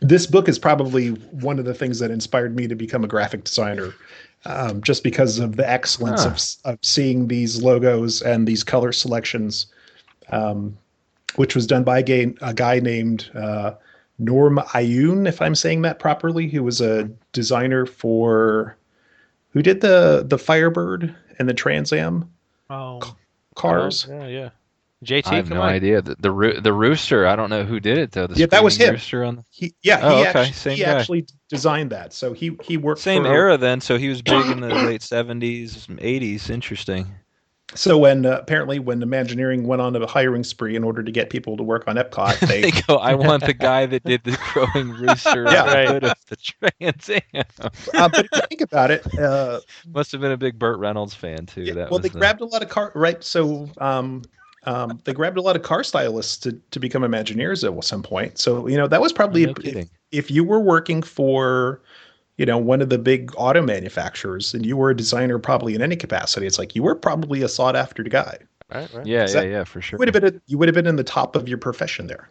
This book is probably one of the things that inspired me to become a graphic designer, just because of the excellence of seeing these logos and these color selections, which was done by a guy named Norm Ayoun, if I'm saying that properly, who was a designer who did the Firebird and the Trans Am cars. Yeah. JT, I have come no on. idea. The rooster. I don't know who did it though. The Yeah, that was screaming him. Rooster on the He Same guy. actually designed that. So he worked same for, era then. So he was big in the late 70s, 80s. Interesting. So when apparently when Imagineering went on a hiring spree in order to get people to work on EPCOT, They go, I want the guy that did the crowing rooster Yeah. on the Right. hood of the Trans Am. but if you think about it, Must have been a big Burt Reynolds fan too. yeah, That well, was they grabbed a lot of they grabbed a lot of car stylists to become Imagineers at some point. So that was probably No kidding. if you were working for one of the big auto manufacturers and you were a designer probably in any capacity, it's like you were probably a sought after guy. Right. Yeah, for sure. You would have been in the top of your profession there.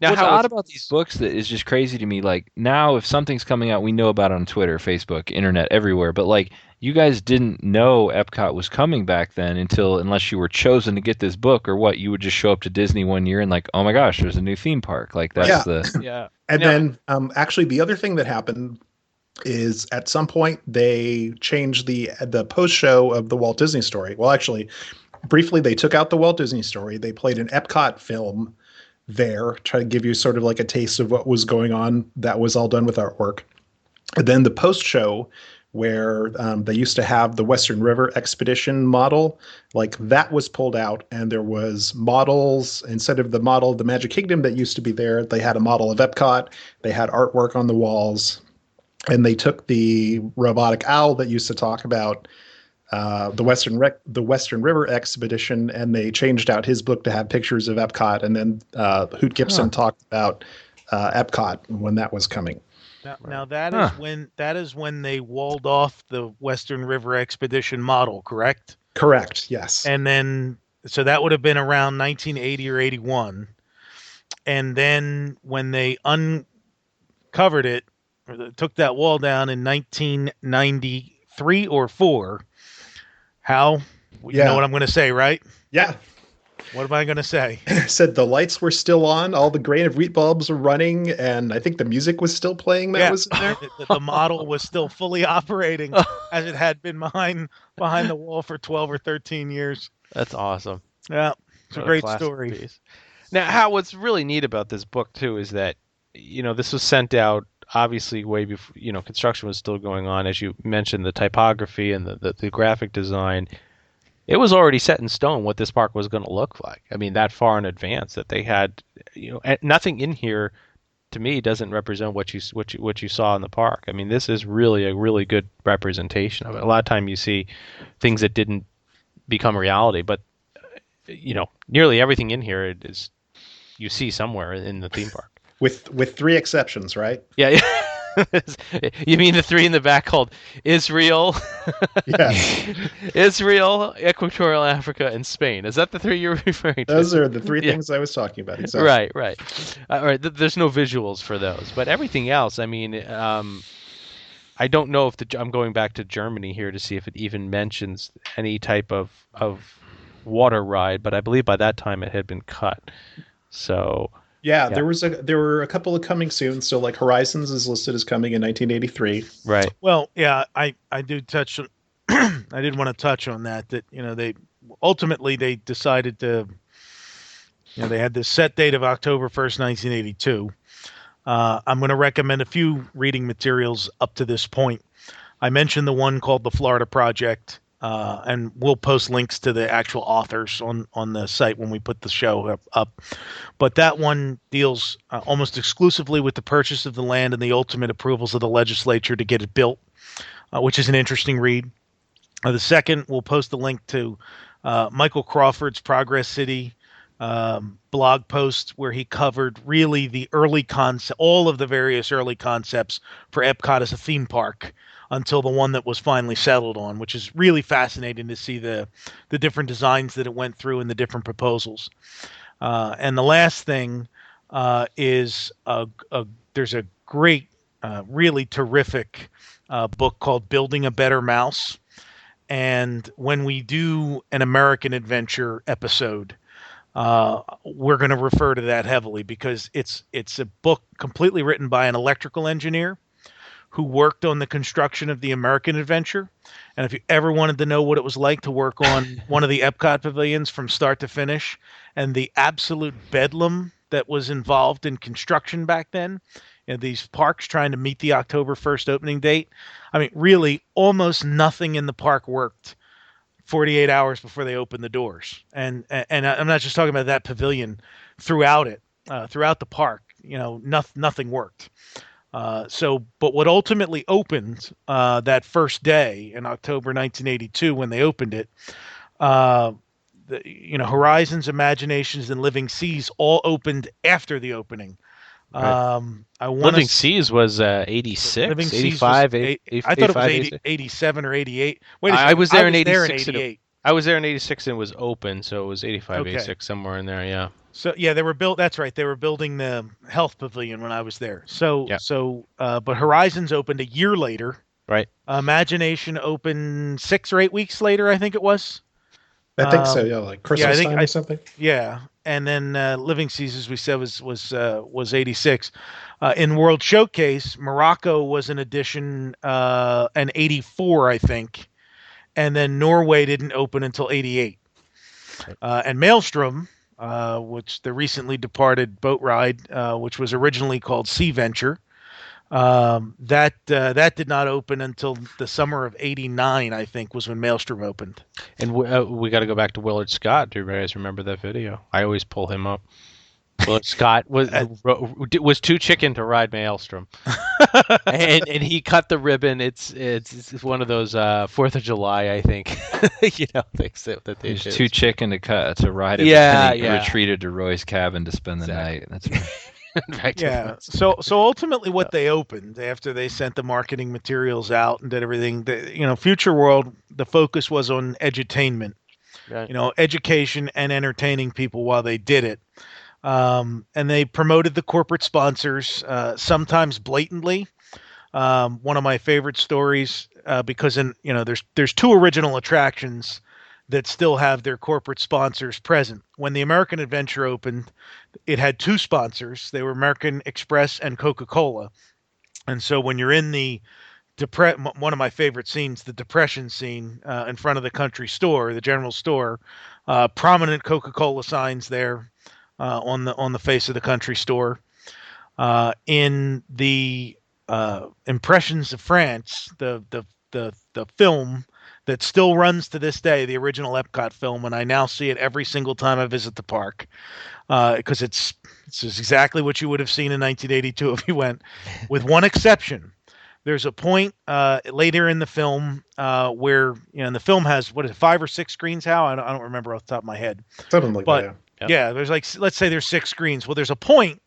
Now, What's how odd about these books that is just crazy to me, like now if something's coming out, we know about it on Twitter, Facebook, internet, everywhere, but like you guys didn't know Epcot was coming back then unless you were chosen to get this book, or what, you would just show up to Disney one year and like, oh my gosh, there's a new theme park. Like that's Yeah. And Yeah. then actually the other thing that happened is at some point they changed the post show of the Walt Disney Story. Well, actually, briefly they took out the Walt Disney Story. They played an Epcot film there, try to give you sort of like a taste of what was going on. That was all done with artwork. And then the post show where they used to have the Western River Expedition model, like that was pulled out, and there was models instead of the model of the Magic Kingdom that used to be there. They had a model of Epcot. They had artwork on the walls, and they took the robotic owl that used to talk about the Western River Expedition, and they changed out his book to have pictures of Epcot. And then Hoot Gibson talked about Epcot when that was coming. Now that is when they walled off the Western River Expedition model, correct? Correct. Yes. And then so that would have been around 1980 or 81. And then when they uncovered it, or took that wall down in 1993 or 4, Hal, you know what I'm going to say, right? Yeah. What am I going to say? Said the lights were still on, all the grain of wheat bulbs were running, and I think the music was still playing. That was in there. The model was still fully operating as it had been behind the wall for 12 or 13 years. That's awesome. Yeah, it's a great story. Piece. Now, Hal, what's really neat about this book too is that this was sent out obviously way before construction was still going on. As you mentioned, the typography and the graphic design. It was already set in stone what this park was going to look like. I mean, that far in advance that they had, nothing in here, to me, doesn't represent what you saw in the park. I mean, this is really a really good representation of it. A lot of time you see things that didn't become reality, but nearly everything in here is you see somewhere in the theme park. With 3 exceptions, right? Yeah. You mean the 3 in the back called Israel? Yes. Israel, Equatorial Africa, and Spain. Is that the 3 you're referring to? Those are the 3 things I was talking about. Exactly. Right. All right. There's no visuals for those, but everything else. I mean, I don't know if I'm going back to Germany here to see if it even mentions any type of water ride, but I believe by that time it had been cut. So. Yeah, there were a couple of coming soon. So like Horizons is listed as coming in 1983. Right. Well, yeah, I do touch on I did want to touch on that they ultimately they decided to they had this set date of October 1st, 1982. I'm going to recommend a few reading materials up to this point. I mentioned the one called The Florida Project. And we'll post links to the actual authors on the site when we put the show up. But that one deals almost exclusively with the purchase of the land and the ultimate approvals of the legislature to get it built, which is an interesting read. The second, we'll post the link to Michael Crawford's Progress City blog post where he covered really the early concept, all of the various early concepts for EPCOT as a theme park, until the one that was finally settled on, which is really fascinating to see the different designs that it went through and the different proposals. And the last thing is there's a great, really terrific book called Building a Better Mouse. And when we do an American Adventure episode, we're going to refer to that heavily because it's a book completely written by an electrical engineer who worked on the construction of the American Adventure. And if you ever wanted to know what it was like to work on one of the EPCOT pavilions from start to finish and the absolute bedlam that was involved in construction back then, these parks trying to meet the October 1st opening date. I mean, really almost nothing in the park worked 48 hours before they opened the doors. And I'm not just talking about that pavilion, throughout the park, nothing worked. But what ultimately opened that first day in October 1982 when they opened it, Horizons, Imaginations, and Living Seas all opened after the opening. Right. Living Seas was 86, Living 85, Seas was, I thought it was 87 or 88. Wait a second. I was there in 86. 88. I was there in 86 and it was open, so it was 85, Okay. 86, somewhere in there, yeah. So yeah, they were built. That's right. They were building the health pavilion when I was there. But Horizons opened a year later. Right. Imagination opened 6 or 8 weeks later, I think it was. I think so. Yeah, like Christmas time or something. Yeah, and then Living Seas, as we said, was 86. In World Showcase, Morocco was an addition, in 84, I think, and then Norway didn't open until 88. And Maelstrom, which the recently departed boat ride, which was originally called Sea Venture, that did not open until the summer of 89, I think, was when Maelstrom opened. And we got to go back to Willard Scott. Do you guys remember that video? I always pull him up. Willard Scott was too chicken to ride Maelstrom, and he cut the ribbon. It's one of those 4th of July, I think, things that they He's do. too chicken to ride it. Yeah, and he retreated to Roy's cabin to spend the night. That's right. In fact, Yeah. So ultimately, what they opened after they sent the marketing materials out and did everything, Future World, the focus was on edutainment, right. education and entertaining people while they did it. And they promoted the corporate sponsors, sometimes blatantly. One of my favorite stories, because there's two original attractions that still have their corporate sponsors present. When the American Adventure opened, it had two sponsors. They were American Express and Coca-Cola. And so when you're in the one of my favorite scenes, the depression scene in front of the country store, the general store, prominent Coca-Cola signs there on the face of the country store. In the Impressions of France, the film that still runs to this day, the original EPCOT film, and I now see it every single time I visit the park because it's exactly what you would have seen in 1982 if you went, with one exception. There's a point later in the film where and the film has what is it, 5 or 6 screens? How I don't remember off the top of my head. Something like But that. yeah, there's let's say there's 6 screens. Well, there's a point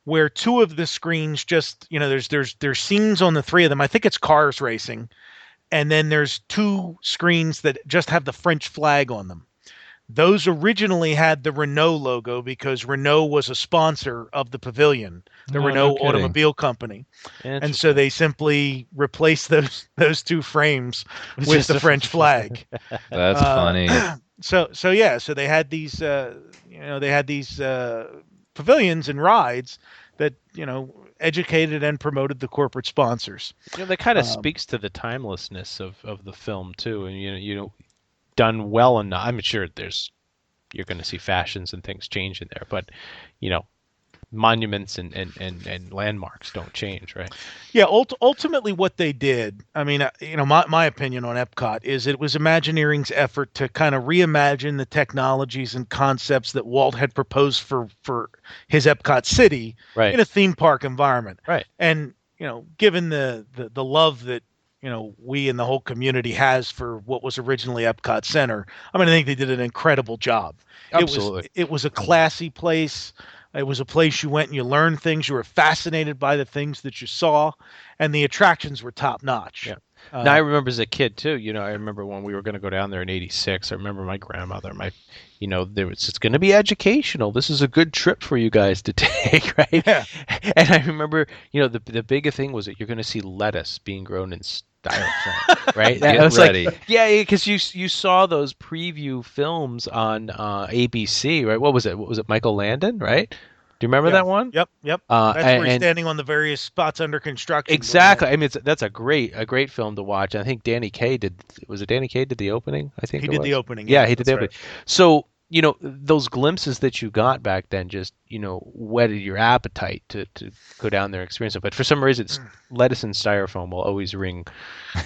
where 2 of the screens just there's scenes on the 3 of them. I think it's cars racing, and then there's 2 screens that just have the French flag on them. Those originally had the Renault logo because Renault was a sponsor of the pavilion, the Renault automobile company. And so they simply replaced those 2 frames with the French flag. That's funny. So they had these pavilions and rides that educated and promoted the corporate sponsors. That kind of speaks to the timelessness of the film too, and done well enough. I'm sure you're going to see fashions and things change in there, but monuments and landmarks don't change, right? Yeah, ultimately what they did, I mean, my opinion on EPCOT is it was Imagineering's effort to kind of reimagine the technologies and concepts that Walt had proposed for his EPCOT city Right. in a theme park environment. Right. And, given the love that we and the whole community has for what was originally Epcot Center, I mean, I think they did an incredible job. Absolutely. It was a classy place. It was a place you went and you learned things. You were fascinated by the things that you saw, and the attractions were top notch. Yeah. Now I remember as a kid too. I remember when we were going to go down there in '86. I remember my grandmother, it's going to be educational. This is a good trip for you guys to take, right? Yeah. And I remember, the big thing was that you're going to see lettuce being grown in styrofoam, right? Get I was ready. Because you saw those preview films on ABC, right? What was it? Was it Michael Landon, right? Do you remember that one? Yep. That's where he's standing on the various spots under construction. Exactly. I mean, that's a great film to watch. I think Danny Kaye did. Was it Danny Kaye did the opening? I think he did the opening. Yeah, he did the opening. right. So those glimpses that you got back then just whetted your appetite to go down there and experience it. But for some reason, lettuce and styrofoam will always ring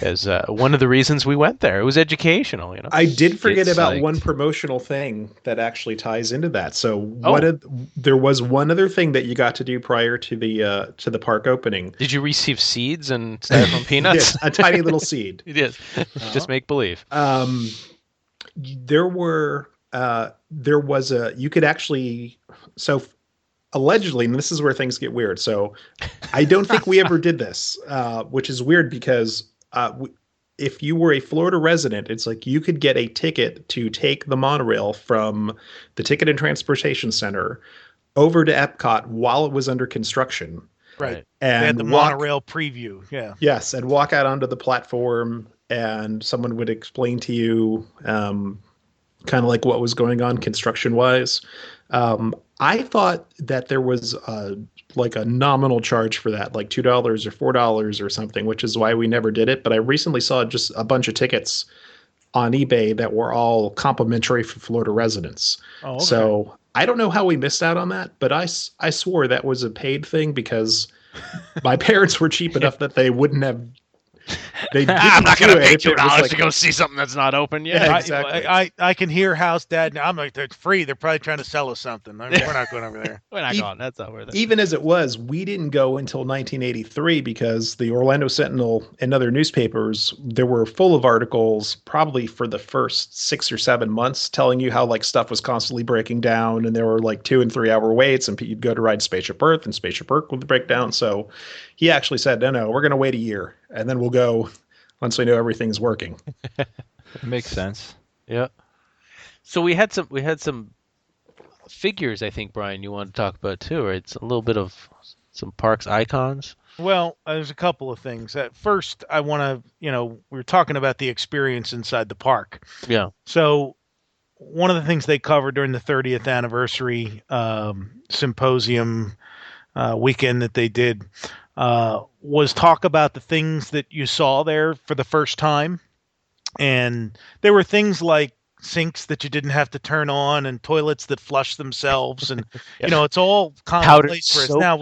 as one of the reasons we went there. It was educational. I did forget Get about psyched. one promotional thing that actually ties into that. So Oh. there was one other thing that you got to do prior to the park opening. Did you receive seeds and styrofoam peanuts? Yes, a tiny little seed. You did. Just make believe. There was you could actually, so allegedly, and this is where things get weird. So I don't think we ever did this, which is weird because if you were a Florida resident, it's like you could get a ticket to take the monorail from the Ticket and Transportation Center over to Epcot while it was under construction. Right. And They had the monorail preview. Yeah. Yes, and walk out onto the platform, and someone would explain to you kind of like what was going on construction-wise. I thought that there was like a nominal charge for that, like $2 or $4 or something, which is why we never did it. But I recently saw just a bunch of tickets on eBay that were all complimentary for Florida residents. Oh, okay. So I don't know how we missed out on that, but I swore that was a paid thing because my parents were cheap enough that they wouldn't have They didn't I'm not do going to it pay if it was $2 like- to go see something that's not open yet. Yeah, exactly. I can hear House Dad now. I'm like, they're free. They're probably trying to sell us something. I mean, we're not going over there. We're not E- going. That's not worth it. Even as it was, we didn't go until 1983 because the Orlando Sentinel and other newspapers, there were full of articles probably for the first 6 or 7 months telling you how like stuff was constantly breaking down, and there were like 2 and 3 hour waits, and you'd go to ride Spaceship Earth and Spaceship Earth would break down. So he actually said, no, we're going to wait a year and then we'll go once we know everything's working. It makes sense. Yeah. So we had some figures, I think, Brian, you want to talk about too, right? It's a little bit of some parks icons. Well, there's a couple of things. At first, I want to, we were talking about the experience inside the park. Yeah. So one of the things they covered during the 30th anniversary symposium weekend that they did was talk about the things that you saw there for the first time. And there were things like sinks that you didn't have to turn on and toilets that flush themselves. And, it's all commonplace for us soap. now.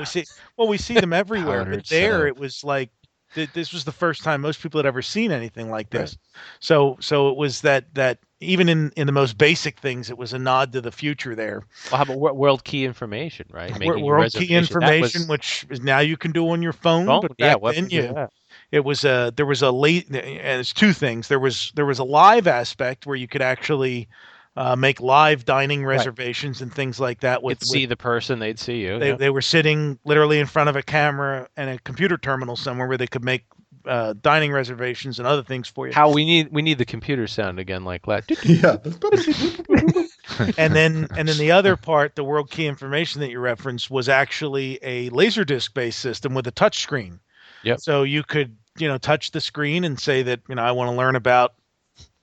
We see them everywhere. Powdered But there soap. it was like, this was the first time most people had ever seen anything like this. Right. So it was that even in the most basic things, it was a nod to the future there. Well, how about world key information, right? Making your World key reservation. That was- information, which is now you can do on your phone. Oh, But yeah, back what then was that? it was there was a late, and it's two things. There was a live aspect where you could actually make live dining reservations and things like that. You'd see the person, they'd see you. They were sitting literally in front of a camera and a computer terminal somewhere where they could make dining reservations and other things for you. How we need the computer sound again, like that. Yeah. And then the other part, the world key information that you referenced, was actually a Laserdisc based system with a touch screen. Yep. So you could touch the screen and say that I want to learn about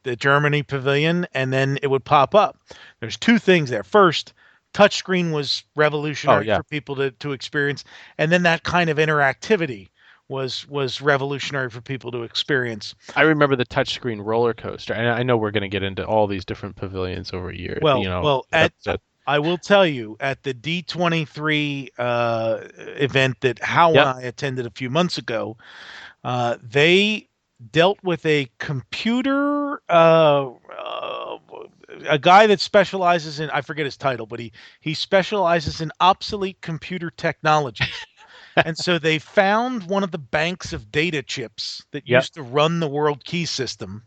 the Germany pavilion, and then it would pop up. There's two things there. First, touchscreen was revolutionary for people to experience, and then that kind of interactivity was revolutionary for people to experience. I remember the touchscreen roller coaster, and I know we're going to get into all these different pavilions over a year. I will tell you, at the D23 event that Hal and I attended a few months ago, they dealt with a computer, a guy that specializes in, I forget his title, but he specializes in obsolete computer technologies. And so they found one of the banks of data chips that used to run the world key system.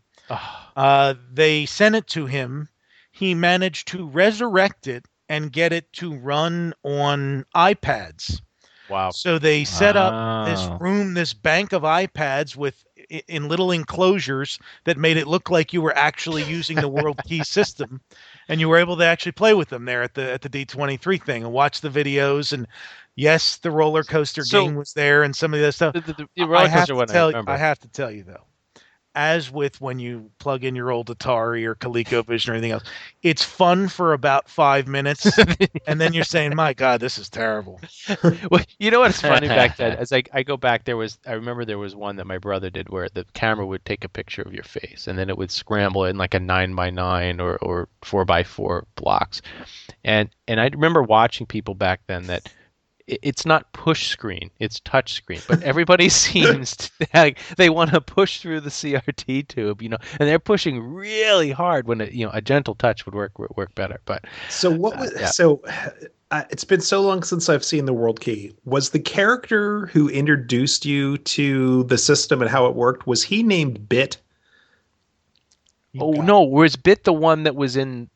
They sent it to him. He managed to resurrect it and get it to run on iPads. Wow. So they set up this bank of iPads in little enclosures that made it look like you were actually using the world key system, and you were able to actually play with them there at the D23 thing and watch the videos. And yes, the roller coaster game was there and some of the other stuff. The roller coaster one, I remember. I have to tell you though, as with when you plug in your old Atari or ColecoVision or anything else, it's fun for about 5 minutes, and then you're saying, "My God, this is terrible." Well, you know what's funny back then? As I go back, I remember there was one that my brother did where the camera would take a picture of your face, and then it would scramble in like a 9x9 or 4x4 blocks, and I remember watching people back then that. It's not push screen, it's touch screen. But everybody seems to, they want to push through the CRT tube, and they're pushing really hard when a gentle touch would work better. But so what was it's been so long since I've seen the World Key. Was the character who introduced you to the system and how it worked, was he named Bit? No, was Bit the one that was in?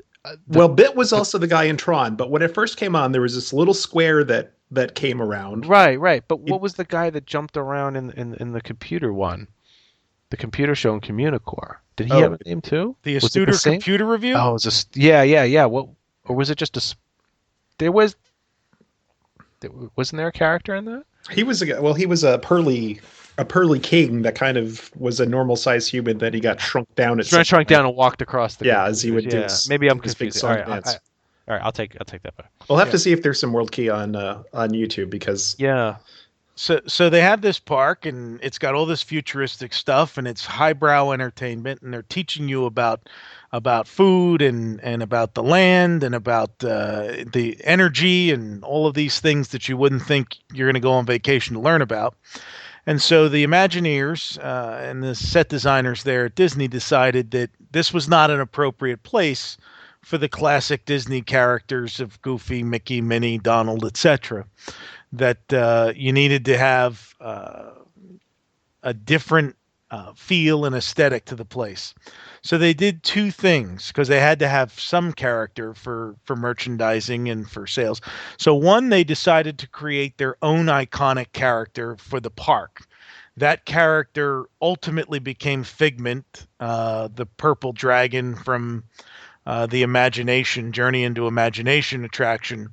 Bit was also the guy in Tron, but when it first came on, there was this little square that came around. Right. But what was the guy that jumped around in the computer one? The computer show in Communicore. Did he have a name too? The Astuter Computer Review? Oh, it was yeah. What, or was it just wasn't there a character in that? He was a pearly king that kind of was a normal sized human that he got shrunk down. Shrunk down and walked across the. As he would do. Maybe I'm his big confused. song All dance. right, I'll take that back. We'll have to see if there's some World Key on YouTube because So they have this park and it's got all this futuristic stuff and it's highbrow entertainment, and they're teaching you about food and about the land and about the energy and all of these things that you wouldn't think you're going to go on vacation to learn about. And so the Imagineers and the set designers there at Disney decided that this was not an appropriate place for the classic Disney characters of Goofy, Mickey, Minnie, Donald, etc. That you needed to have a different feel and aesthetic to the place. So they did two things because they had to have some character for merchandising and for sales. So one, they decided to create their own iconic character for the park. That character ultimately became Figment, the purple dragon from the Imagination Journey into Imagination attraction,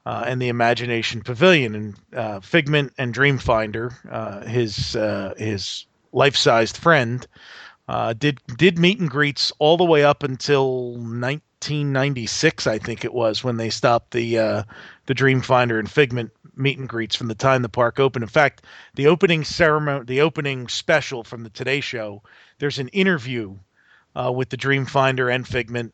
and the Imagination Pavilion. And Figment and Dreamfinder, his life-sized friend, did meet and greets all the way up until 1996, I think it was, when they stopped the Dreamfinder and Figment meet and greets from the time the park opened. In fact, the opening ceremony, the opening special from the Today Show, there's an interview with the Dreamfinder and Figment,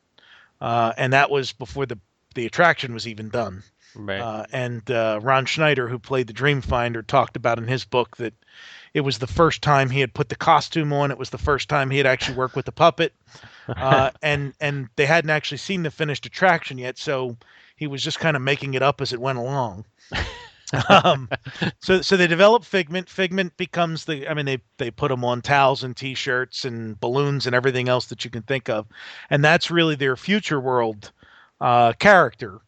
and that was before the attraction was even done. Right. And Ron Schneider, who played the Dreamfinder, talked about in his book that it was the first time he had put the costume on. It was the first time he had actually worked with the puppet, and they hadn't actually seen the finished attraction yet, so he was just kind of making it up as it went along. So they develop Figment. Figment becomes they put him on towels and T-shirts and balloons and everything else that you can think of, and that's really their Future World character.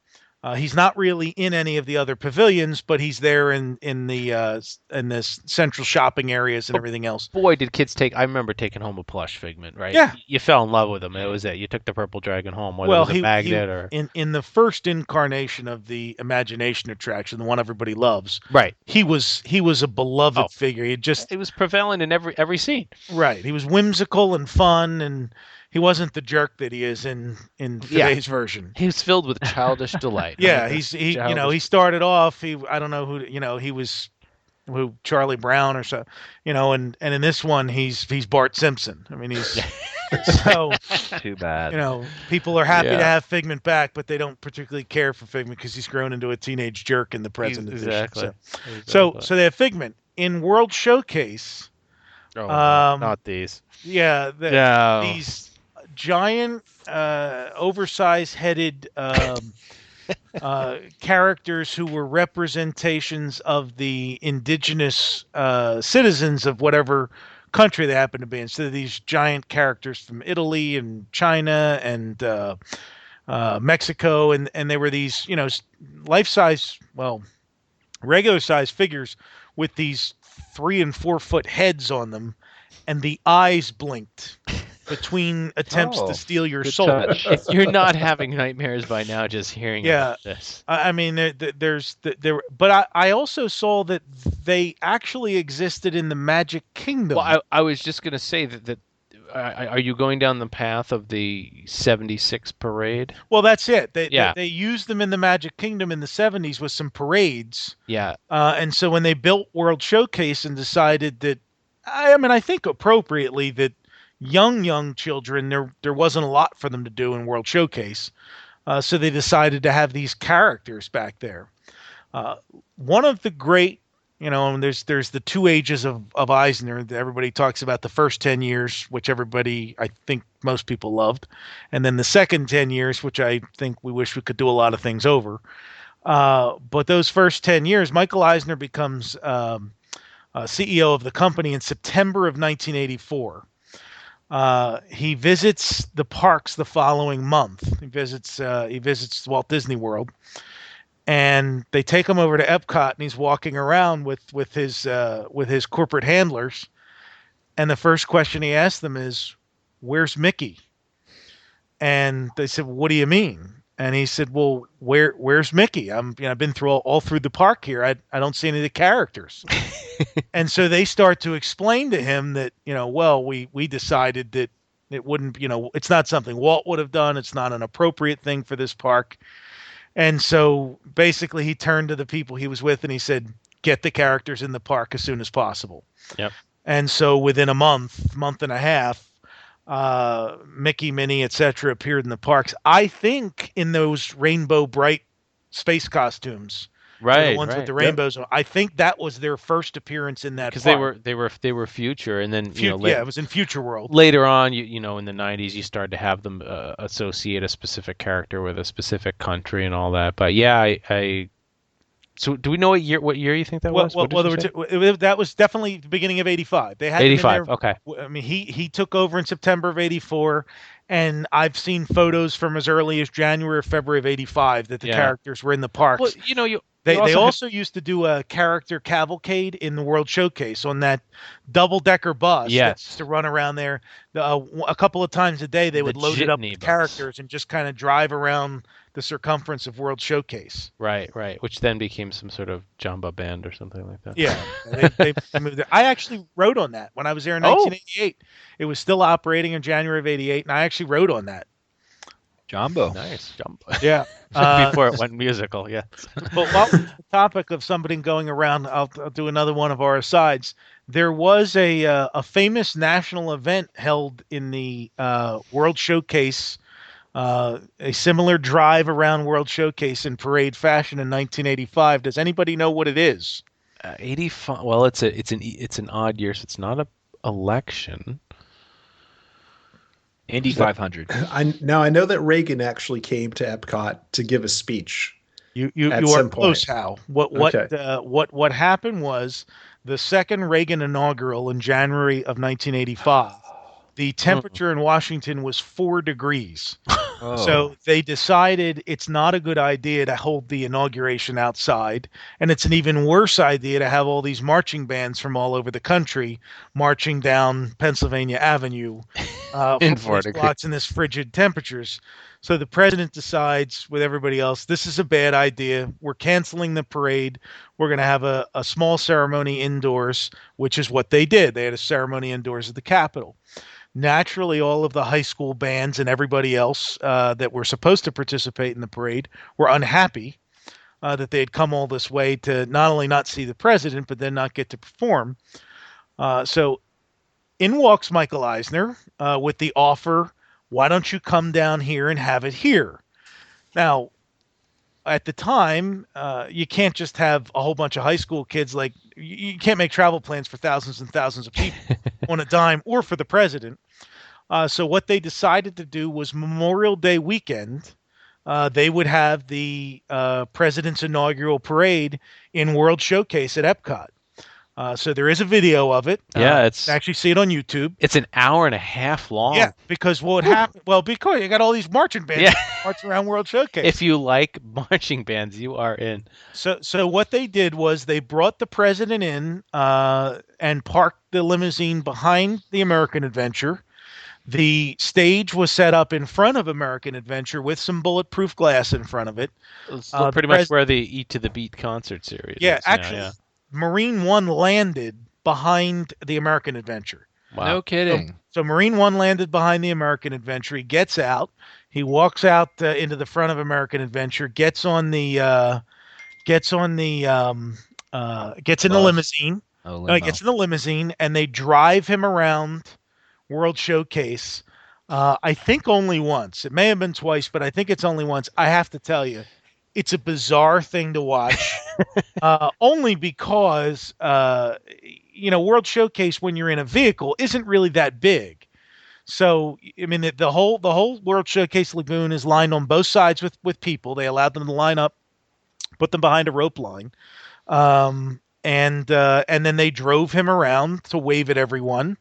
He's not really in any of the other pavilions, but he's there in this central shopping areas and everything else. Boy, did kids I remember taking home a plush Figment, right? Yeah. You fell in love with him. It was it. You took the purple dragon home, whether it was a magnet or... In the first incarnation of the Imagination attraction, the one everybody loves, Right. he was a beloved figure. He was prevalent in every scene. Right. He was whimsical and fun, and he wasn't the jerk that he is in today's version. He was filled with childish delight. Yeah, he started off, I don't know who Charlie Brown or so, and in this one he's Bart Simpson. I mean, he's so Too bad. People are happy to have Figment back, but they don't particularly care for Figment because he's grown into a teenage jerk in the present edition. So they have Figment in World Showcase. Oh, not these. Yeah, these giant, oversized headed characters who were representations of the indigenous citizens of whatever country they happen to be in. So these giant characters from Italy and China and Mexico, and they were these, life-size, regular-size figures with these 3 and 4 foot heads on them, and the eyes blinked between attempts to steal your soul. If you're not having nightmares by now, just hearing about this. I mean, but I also saw that they actually existed in the Magic Kingdom. Well, I was just going to say that. Are you going down the path of the 76 parade? Well, that's it. They used them in the Magic Kingdom in the 70s with some parades. Yeah. And so when they built World Showcase and decided that, I think appropriately, that young children, there wasn't a lot for them to do in World Showcase. So they decided to have these characters back there. One of the great, there's the 2 ages of Eisner. Everybody talks about the first 10 years, which I think most people loved. And then the second 10 years, which I think we wish we could do a lot of things over. But those first 10 years, Michael Eisner becomes CEO of the company in September of 1984. He visits the parks the following month. He visits Walt Disney World, and they take him over to EPCOT, and he's walking around with his corporate handlers, and the first question he asks them is, "Where's Mickey?" And they said, "What do you mean?" And he said, "Well, where's Mickey? I've been through all through the park here. I don't see any of the characters." And so they start to explain to him that, we decided that it wouldn't, it's not something Walt would have done. It's not an appropriate thing for this park. And so basically he turned to the people he was with and he said, "Get the characters in the park as soon as possible." Yep. And so within a month and a half, Mickey, Minnie, etc. appeared in the parks. I think in those rainbow bright space costumes, Right, the ones with right. the rainbows. I think that was their first appearance in that Because park. they were future, and then Yeah, it was in Future World. later on, in the '90s, you started to have them associate a specific character with a specific country and all that. But yeah, I so do we know what year you think that was? What did you say? That was definitely the beginning of '85. They had them in 85. there. Okay. I mean, he took over in September of '84, and I've seen photos from as early as January or February of '85 that the Yeah. characters were in the parks. Well, They also used to do a character cavalcade in the World Showcase on that double-decker bus. Yes. That used to run around there. A couple of times a day, they would load it up jitney with bus. characters and just kind of drive around the circumference of World Showcase. Right, which then became some sort of Jamba band or something like that. Yeah, they moved it. I actually rode on that when I was there in 1988. It was still operating in January of '88, and I actually rode on that. Jumbo. Nice Jamba. Yeah. Before it went musical, yes. But while we're on the topic of somebody going around, I'll do another one of our asides. There was a famous national event held in the World Showcase, a similar drive around World Showcase in parade fashion in 1985. Does anybody know what it is? 85. Well, it's an odd year, so it's not a election. Indy 500. I know that Reagan actually came to Epcot to give a speech. You at are some close, point. Hal. Okay. What happened was the second Reagan inaugural in January of 1985. The temperature in Washington was 4 degrees. Oh. So they decided it's not a good idea to hold the inauguration outside, and it's an even worse idea to have all these marching bands from all over the country marching down Pennsylvania Avenue In for 4 police blocks in this frigid temperatures. So the president decides with everybody else, this is a bad idea. We're canceling the parade. We're going to have a small ceremony indoors, which is what they did. They had a ceremony indoors at the Capitol. Naturally, all of the high school bands and everybody else that were supposed to participate in the parade were unhappy that they had come all this way to not only not see the president, but then not get to perform. So in walks Michael Eisner with the offer, why don't you come down here and have it here? Now, at the time, you can't just have a whole bunch of high school kids. Like, you can't make travel plans for thousands and thousands of people on a dime or for the president. So what they decided to do was Memorial Day weekend, they would have the president's inaugural parade in World Showcase at Epcot. So there is a video of it. Yeah, you can actually see it on YouTube. It's an hour and a half long. Yeah, because what happened? Well, because you got all these marching bands marching around World Showcase. If you like marching bands, you are in. So what they did was they brought the president in and parked the limousine behind the American Adventure. The stage was set up in front of American Adventure with some bulletproof glass in front of it. It's pretty much where the Eat to the Beat concert series is. Actually, Marine One landed behind the American Adventure. Wow. No kidding. So Marine One landed behind the American Adventure. He gets out. He walks out into the front of American Adventure. Gets in the limousine. Oh, No, he gets in the limousine, and they drive him around World Showcase. I think only once. It may have been twice, but I think it's only once. I have to tell you, it's a bizarre thing to watch. Only because World Showcase, when you're in a vehicle, isn't really that big. So I mean, the whole World Showcase lagoon is lined on both sides with people. They allowed them to line up, put them behind a rope line, and then they drove him around to wave at everyone,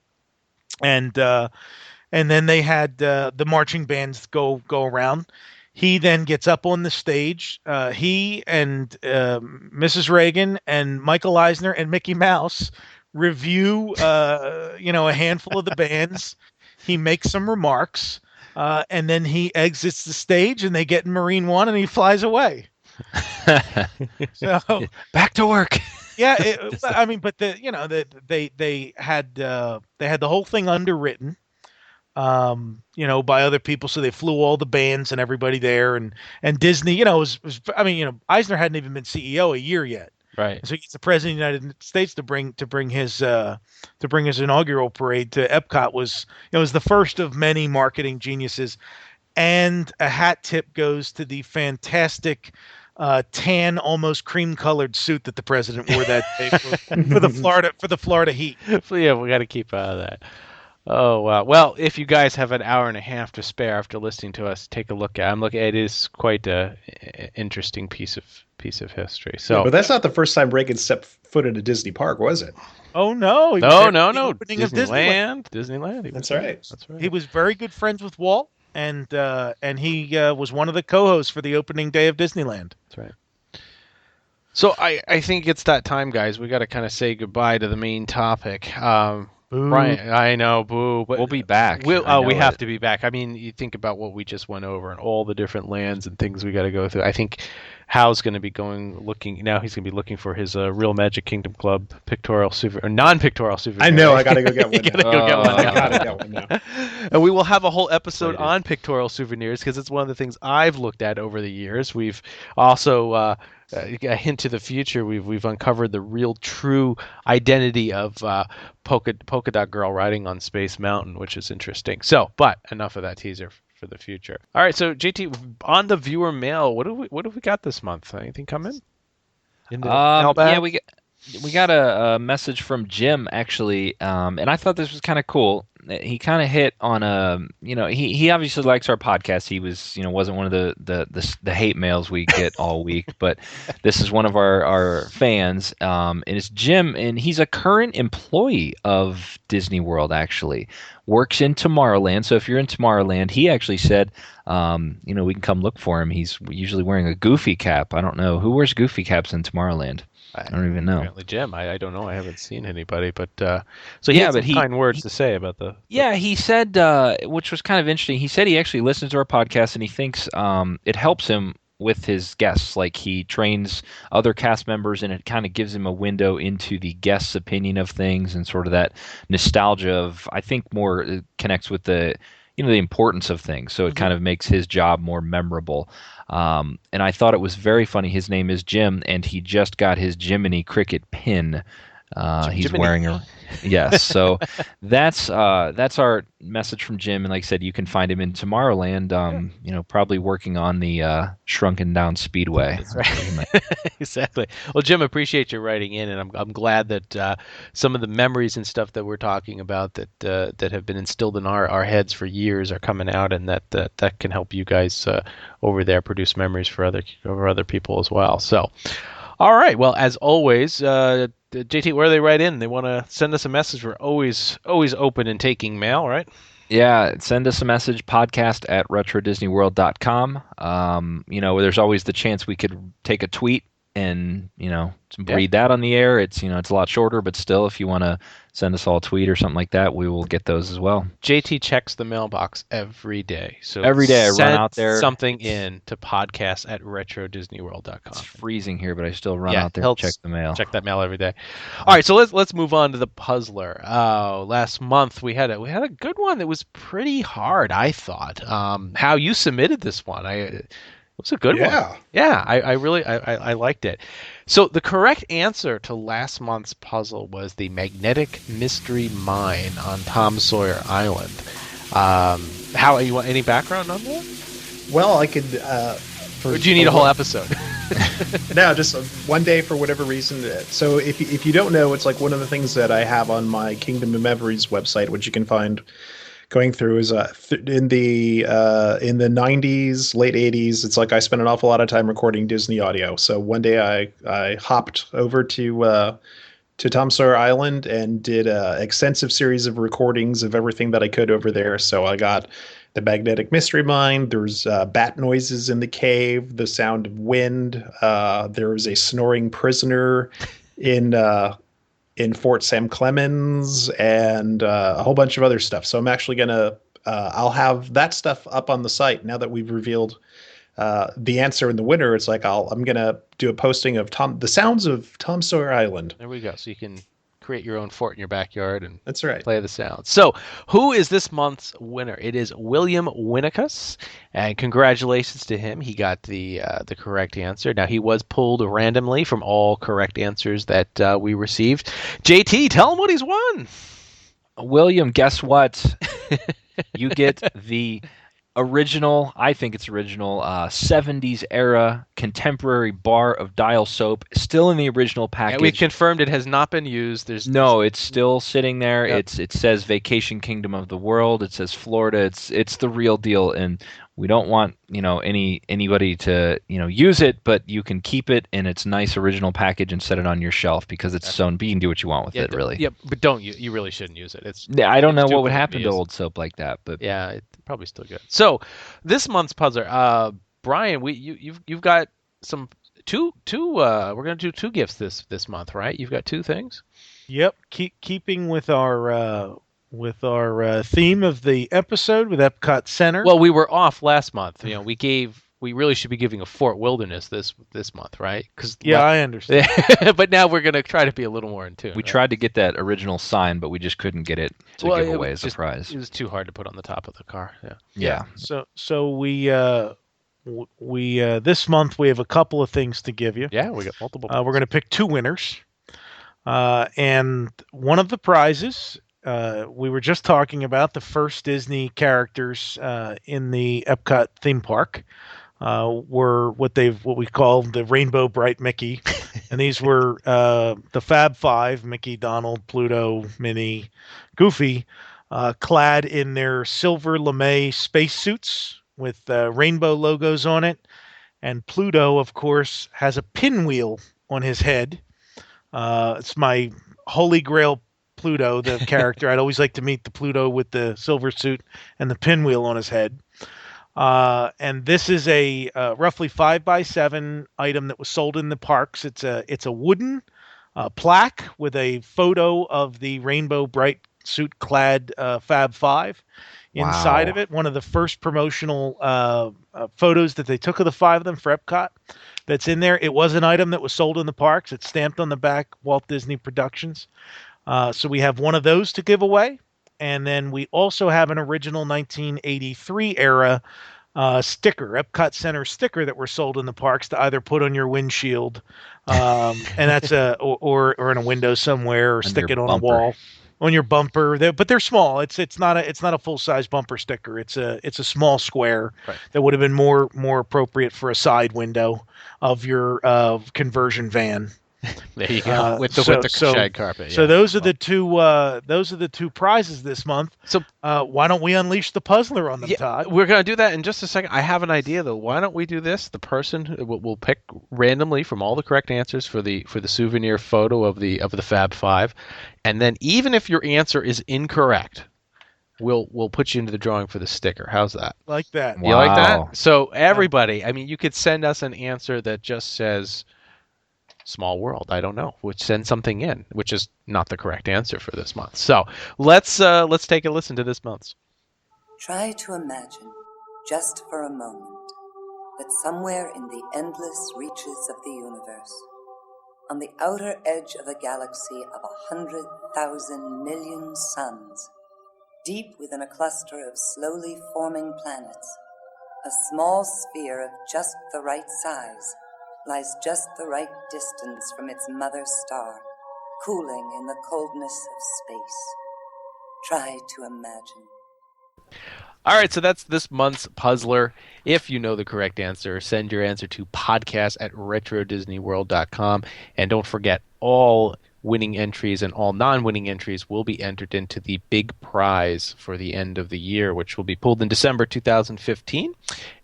and then they had the marching bands go around. He then gets up on the stage. He and Mrs. Reagan and Michael Eisner and Mickey Mouse review, a handful of the bands. He makes some remarks, and then he exits the stage, and they get in Marine One, and he flies away. So back to work. Yeah, they had the whole thing underwritten. By other people. So they flew all the bands and everybody there, and Disney, Eisner hadn't even been CEO a year yet. Right. So he gets the president of the United States to bring his inaugural parade to Epcot. Was the first of many marketing geniuses. And a hat tip goes to the fantastic tan, almost cream-colored suit that the president wore that day for the Florida Heat. So yeah, we got to keep out of that. Oh wow! Well, if you guys have an hour and a half to spare after listening to us, take a look at. I'm looking. It is quite a interesting piece of history. So, Yeah, but that's not the first time Reagan stepped foot in a Disney park, was it? Oh no! He was no. at the opening of Disneyland. Disneyland. That's right. That's right. He was very good friends with Walt, and he was one of the co-hosts for the opening day of Disneyland. That's right. So I think it's that time, guys. We got to kind of say goodbye to the main topic. Brian, I know, boo. But We'll be back. we have to be back. I mean, you think about what we just went over and all the different lands and things we got to go through. I think Hal's going to be looking now. He's going to be looking for his Real Magic Kingdom Club pictorial souvenir or non-pictorial souvenir. I know. I got to go get one. You gotta go get one. I got to get one now. And we will have a whole episode on pictorial souvenirs because it's one of the things I've looked at over the years. We've also a hint to the future. We've uncovered the real true identity of Polka Dot Girl riding on Space Mountain, which is interesting. So, but enough of that teaser for the future. All right, so JT, on the viewer mail, what have we got this month? Anything coming? Yeah, we got a message from Jim actually, and I thought this was kind of cool. He kind of hit on he obviously likes our podcast. He was wasn't one of the hate mails we get all week, but this is one of our fans, and it's Jim, and he's a current employee of Disney World. Actually, works in Tomorrowland. So if you're in Tomorrowland, he actually said, we can come look for him. He's usually wearing a Goofy cap. I don't know who wears Goofy caps in Tomorrowland. I don't even know. Apparently, Jim. I don't know. I haven't seen anybody, but so he had some kind words to say about the. Yeah, he said, which was kind of interesting. He said he actually listens to our podcast and he thinks it helps him with his guests. Like he trains other cast members, and it kind of gives him a window into the guest's opinion of things and sort of that nostalgia of. I think more connects with the importance of things. So it kind of makes his job more memorable. And I thought it was very funny. His name is Jim, and he just got his Jiminy Cricket pin. He's wearing a yes. So that's our message from Jim. And like I said, you can find him in Tomorrowland. Probably working on the shrunken down Speedway. That's right. Exactly. Well, Jim, appreciate you writing in, and I'm glad that some of the memories and stuff that we're talking about that have been instilled in our heads for years are coming out, and that can help you guys over there produce memories for other people as well. So. All right. Well, as always, JT, where do they write in? They want to send us a message. We're always open and taking mail, right? Yeah, send us a message, podcast@retrodisneyworld.com. There's always the chance we could take a tweet and, read that on the air. It's, it's a lot shorter, but still, if you want to send us all a tweet or something like that, we will get those as well. JT checks the mailbox every day. So every day I run out there. Something in to podcast@retrodisneyworld.com. It's freezing here, but I still run out there to check the mail. Check that mail every day. All right, so let's move on to the puzzler. Last month we had a good one that was pretty hard, I thought. How you submitted this one. It was a good one. Yeah, I really liked it. So the correct answer to last month's puzzle was the magnetic mystery mine on Tom Sawyer Island. How you want any background on that? Well, I could. Or do you need a whole episode? No, just one day for whatever reason. So if you don't know, it's like one of the things that I have on my Kingdom of Memories website, which you can find. Going through is in the 90s, late 80s. It's like I spent an awful lot of time recording Disney audio. So one day I hopped over to Tom Sawyer Island and did an extensive series of recordings of everything that I could over there. So I got the magnetic mystery mine. There's bat noises in the cave, the sound of wind. There was a snoring prisoner in Fort Sam Clemens, and a whole bunch of other stuff. So I'm actually going to, I'll have that stuff up on the site now that we've revealed the answer in the winner. It's like I'm going to do a posting of the sounds of Tom Sawyer Island. There we go. So you can create your own fort in your backyard and that's right. Play the sounds. So who is this month's winner? It is William Winnicus, and congratulations to him. He got the correct answer. Now, he was pulled randomly from all correct answers that we received. JT, tell him what he's won. William, guess what? You get the original, I think it's original, 70s era contemporary bar of dial soap, still in the original package. And we confirmed it has not been used. No, it's still sitting there. Yep. It says Vacation Kingdom of the World. It says Florida. It's the real deal, and we don't want anybody to use it, but you can keep it in its nice original package and set it on your shelf because it's sewn. You can do what you want with it, really. Yeah, but don't you really shouldn't use it. I don't know what would happen to old soap like that, but yeah, it's probably still good. So this month's puzzler, Brian, you've got some two. We're gonna do two gifts this month, right? You've got two things. Yep, keeping with our theme of the episode with Epcot Center. Well, we were off last month. We really should be giving a Fort Wilderness this month, right? I understand. But now we're going to try to be a little more in tune. We tried to get that originul sign, but we just couldn't get it to give away as a prize. It was too hard to put on the top of the car. Yeah. So we this month we have a couple of things to give you. Yeah, we got multiple. We're going to pick two winners, and one of the prizes. We were just talking about the first Disney characters in the Epcot theme park. Were what we call the Rainbow Bright Mickey, and these were the Fab Five: Mickey, Donald, Pluto, Minnie, Goofy, clad in their silver lame spacesuits with rainbow logos on it. And Pluto, of course, has a pinwheel on his head. It's my holy grail Pluto, the character. I'd always like to meet the Pluto with the silver suit and the pinwheel on his head. And this is a roughly 5x7 item that was sold in the parks. It's a wooden plaque with a photo of the Rainbow Bright suit clad Fab Five inside of it. One of the first promotional photos that they took of the five of them for Epcot that's in there. It was an item that was sold in the parks. It's stamped on the back, Walt Disney Productions. So we have one of those to give away. And then we also have an original 1983 era sticker, Epcot Center sticker that were sold in the parks to either put on your windshield, and that's or in a window somewhere, or stick it on a wall, on your bumper. But they're small. It's not a full size bumper sticker. It's a small square that would have been more appropriate for a side window of your conversion van. There you go, with the shag carpet. So those are the two prizes this month. So why don't we unleash the puzzler on them, Todd? We're going to do that in just a second. I have an idea though. Why don't we do this? The person will pick randomly from all the correct answers for the souvenir photo of the Fab Five, and then even if your answer is incorrect, we'll put you into the drawing for the sticker. How's that? Like that? You like that? So everybody, I mean, you could send us an answer that just says Small World, I don't know, which sends something in, which is not the correct answer for this month. So let's take a listen to this month's. Try to imagine, just for a moment, that somewhere in the endless reaches of the universe, on the outer edge of a galaxy of 100,000 million suns, deep within a cluster of slowly forming planets, a small sphere of just the right size lies just the right distance from its mother star, cooling in the coldness of space. Try to imagine. All right, so that's this month's puzzler. If you know the correct answer, send your answer to podcast@retrodisneyworld.com. And don't forget, all winning entries and all non-winning entries will be entered into the big prize for the end of the year, which will be pulled in December 2015.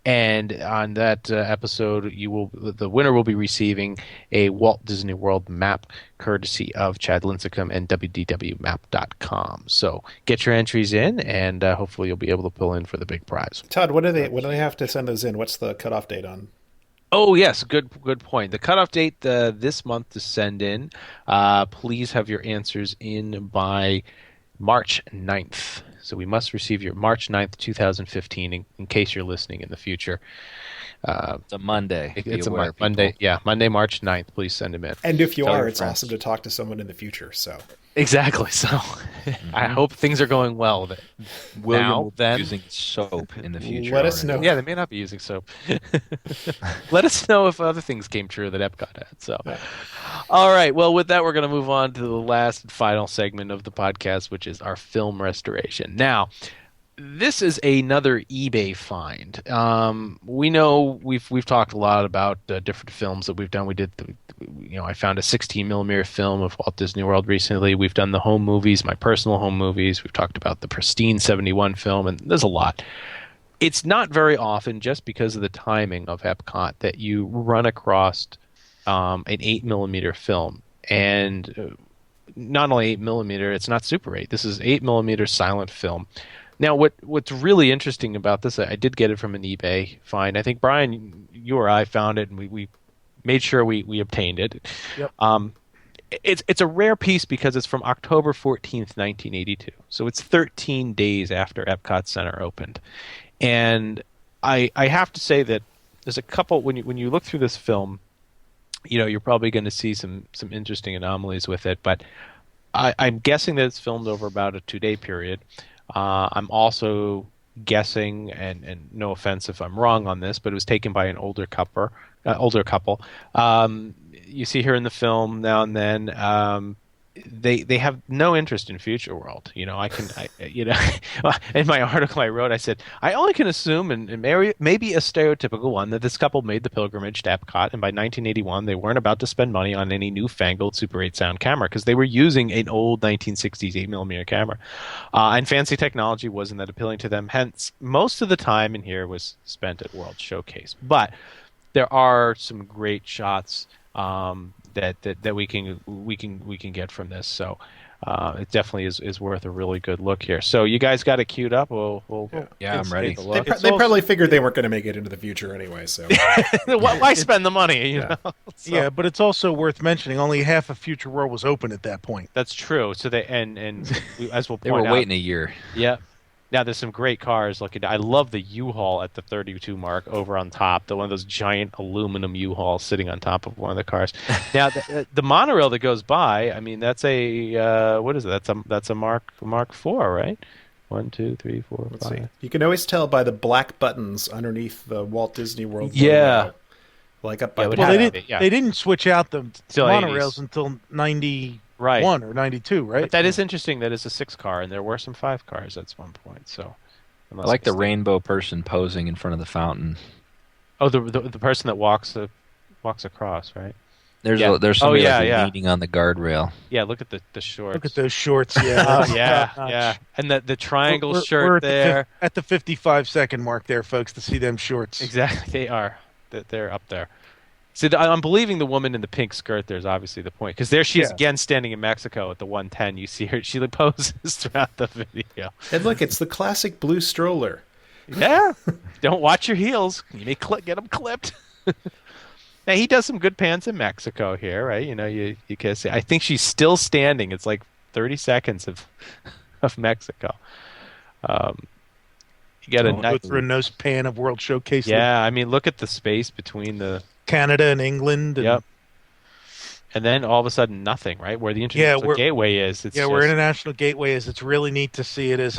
And on that episode, the winner will be receiving a Walt Disney World map courtesy of Chad Lincecum and WDWmap.com. So get your entries in, and hopefully you'll be able to pull in for the big prize. Todd, when do they have to send those in? What's the cutoff date on? Oh, yes. Good point. The cutoff date this month to send in, please have your answers in by March 9th. So we must receive your March 9th, 2015, in case you're listening in the future. It's a Monday. It's a Monday. Yeah, Monday, March 9th. Please send them in. And if you are, it's awesome to talk to someone in the future. So exactly. So I hope things are going well. William will be using soap in the future. Let us know. Yeah, they may not be using soap. Let us know if other things came true that Epcot had. So, all right. Well, with that, we're going to move on to the last and final segment of the podcast, which is our film restoration. Now, This is another eBay find. We know we've talked a lot about different films that we've done. We did, I found a 16 millimeter film of Walt Disney World recently. We've done the home movies, my personal home movies. We've talked about the pristine 71 film, and there's a lot. It's not very often, just because of the timing of EPCOT, that you run across an 8 millimeter film, and not only 8 millimeter, it's not Super 8. This is 8 millimeter silent film. Now, what's really interesting about this, I did get it from an eBay find. I think, Brian, you or I found it, and we made sure we obtained it. Yep. It's a rare piece because it's from October 14th, 1982. So it's 13 days after Epcot Center opened. And I have to say that there's a couple, when you look through this film, you're probably going to see some interesting anomalies with it. But I'm guessing that it's filmed over about a 2-day period. I'm also guessing, and no offense if I'm wrong on this, but it was taken by an older couple. You see here in the film now and then, they have no interest in Future World. In my article I wrote, I said, I only can assume, and maybe a stereotypical one, that this couple made the pilgrimage to Epcot, and by 1981 they weren't about to spend money on any newfangled Super 8 sound camera, because they were using an old 1960s 8mm camera, and fancy technology wasn't that appealing to them. Hence, most of the time in here was spent at World Showcase. But there are some great shots that we can get from this. So it definitely is worth a really good look here. So you guys got it queued up. We'll I'm ready. They probably figured they weren't going to make it into the future anyway. So why spend the money? You know? So, yeah, but it's also worth mentioning only half of Future World was open at that point. That's true. So they and as we'll point they were out, waiting a year. Yeah. Now there's some great cars looking. I love the U-Haul at the 32 mark over on top. One of those giant aluminum U-Hauls sitting on top of one of the cars. Now the monorail that goes by. I mean, that's a what is it? That's a Mark IV, right? 1, 2, 3, 4, 5. See. You can always tell by the black buttons underneath the Walt Disney World. Yeah. Logo. Like up by the they didn't switch out the Till monorails 80s. Until 91 Right. or 92, right? But that is interesting. That is a 6 car, and there were some 5 cars at one point. So I like the rainbow person posing in front of the fountain. Oh, the person that walks across, right? There's somebody leaning on the guardrail. Yeah, look at the shorts. Look at those shorts. Yeah. yeah. And the triangle shirt we're there. At the 55-second mark there, folks, to see them shorts. Exactly, they are. They're up there. See, I'm believing the woman in the pink skirt there is obviously the point, because there she is again standing in Mexico at the 110. You see her; she poses throughout the video. And look, it's the classic blue stroller. Yeah, don't watch your heels. You may get them clipped. Now he does some good pans in Mexico here, right? You can see. I think she's still standing. It's like 30 seconds of Mexico. You got go through a nose pan of World Showcase. Yeah, I mean, look at the space between the Canada and England. And, yep. And then all of a sudden, nothing, right? Where the International Gateway is. Where International Gateway is. It's really neat to see it as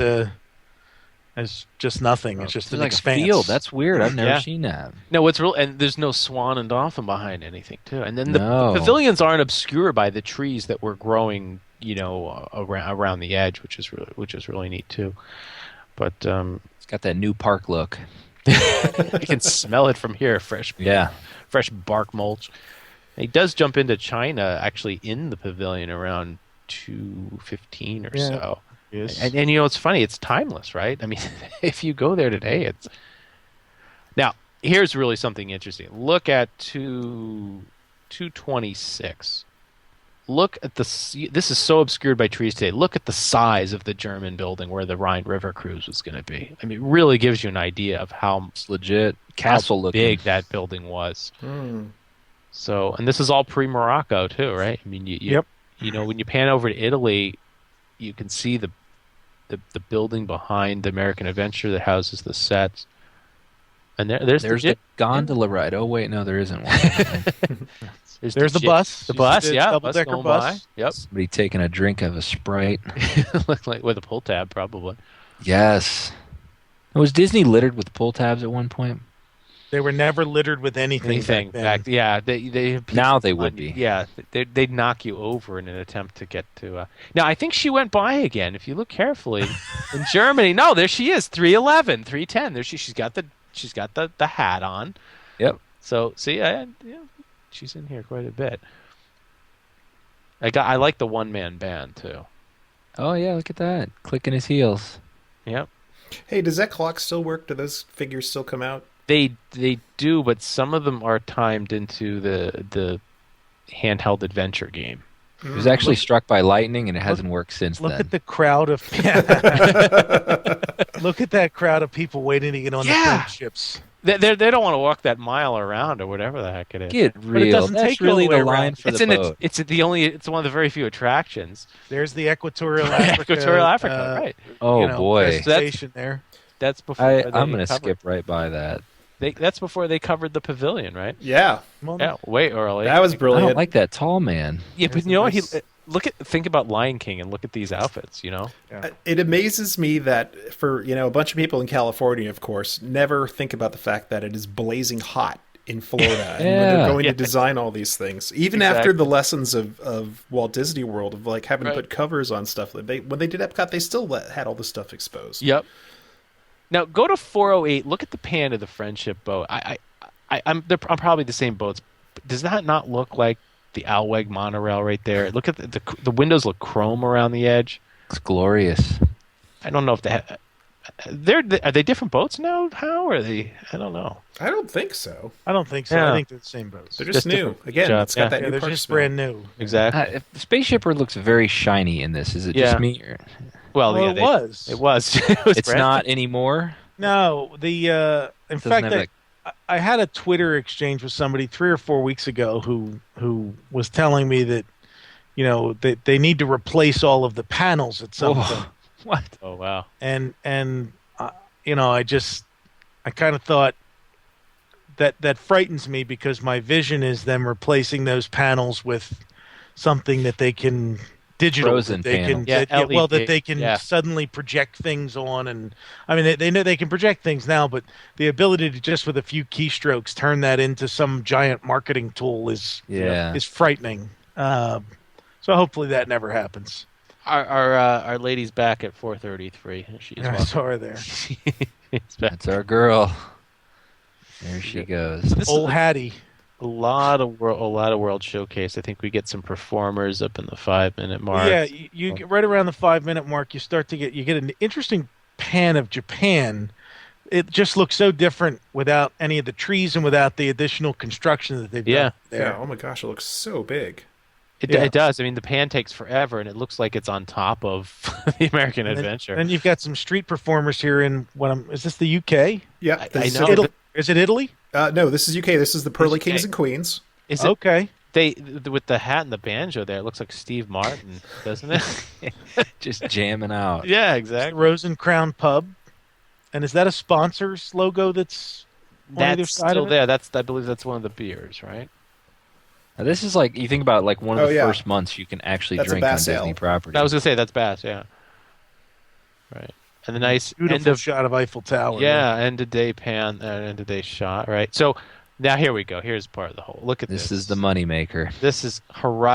just nothing. It's just an like expanse. A field. That's weird. I've never seen that. No, what's real, and there's no swan and dolphin behind anything too. And then the pavilions aren't obscured by the trees that were growing, around the edge, which is really neat too. But it's got that new park look. You can smell it from here, fresh bark mulch. And he does jump into China actually in the pavilion around 2:15 or so. Yes. And it's funny, it's timeless, right? I mean, if you go there today, it's now here's really something interesting. Look at 226. Look at this is so obscured by trees today. Look at the size of the German building where the Rhine River cruise was going to be. I mean, it really gives you an idea of how legit castle looking big that building was. So, and this is all pre-Morocco too, right? I mean, when you pan over to Italy, you can see the building behind the American Adventure that houses the sets. And there's the gondola ride. Oh wait, no, there isn't one. There's the bus. The bus, double-decker bus. Yep. Somebody taking a drink of a Sprite. Looked like with a pull tab, probably. Yes. Was Disney littered with pull tabs at one point? They were never littered with anything. Yeah, they Now they would be. Yeah, they'd knock you over in an attempt to get to. Now I think she went by again. If you look carefully, in Germany. No, there she is, 311, 310. There she's got the hat on. Yep. So see, yeah, she's in here quite a bit. I like the one-man band too. Oh yeah, look at that, clicking his heels. Yep. Hey, does that clock still work? Do those figures still come out? They do, but some of them are timed into the handheld adventure game. It was actually struck by lightning, and it hasn't worked since then. Look at the crowd of look at that crowd of people waiting to get on the cruise ships. They don't want to walk that mile around or whatever the heck it is. Get real. But it doesn't That's take really all the way the line around. for the boat. It's one of the very few attractions. There's the Equatorial Africa. Equatorial Africa, right? Oh boy, station there. That's before. I'm going to skip right by that. That's before they covered the pavilion, right? Yeah. Yeah, way early. That was brilliant. I don't like that tall man. Yeah, but you know what? Think about Lion King and look at these outfits. You know, It amazes me that for a bunch of people in California, of course, never think about the fact that it is blazing hot in Florida, and when they're going to design all these things, even after the lessons of Walt Disney World of like having to put covers on stuff. When they did Epcot, they still had all this stuff exposed. Yep. Now go to 408. Look at the pan of the Friendship boat. I'm probably the same boats. Does that not look like the Alweg monorail right there? Look at the windows look chrome around the edge. It's glorious. I don't know if are they different boats now? How are they? I don't know. I don't think so. I don't think so. Yeah. I think they're the same boats. They're just new. Again, it's got that new they're park just smell. brand new. Exactly. The Space Shipper looks very shiny in this. Is it just me? Well, it was. It was. It's not anymore. No, in fact, I had a Twitter exchange with somebody 3 or 4 weeks ago who was telling me that, they need to replace all of the panels at some point. What? Oh wow. And I kind of thought that frightens me because my vision is them replacing those panels with something that they can digital frozen that they panels. can that they can suddenly project things on. And I mean they know they can project things now, but the ability to just with a few keystrokes turn that into some giant marketing tool is frightening. So hopefully that never happens. Our lady's back at 4:33. I saw her there. That's our girl. There she goes. Old Hattie. A lot of World Showcase. I think we get some performers up in the 5-minute mark. Yeah, you get right around the 5-minute mark. You get an interesting pan of Japan. It just looks so different without any of the trees and without the additional construction that they've done there. Yeah. Oh my gosh, it looks so big. It does. I mean, the pan takes forever, and it looks like it's on top of the American Adventure. And you've got some street performers here in is this the UK? Yeah, I know. Is it Italy? No, this is UK. This is the Pearly Kings and Queens. Is it okay? With the hat and the banjo there, it looks like Steve Martin, doesn't it? Just jamming out. Yeah, exactly. Rose and Crown Pub. And is that a sponsor's logo that's on either side still of it? there? I believe that's one of the beers, right? Now, this is like you think about like one of the first months you can actually That's drink a on Bass Disney Ale. property. I was gonna say that's Bass, yeah. Right, and the nice Beautiful shot of Eiffel Tower. Yeah, end of day pan, end of day shot. Right. So now here we go. Here's part of the whole. Look at this. This is the moneymaker. This is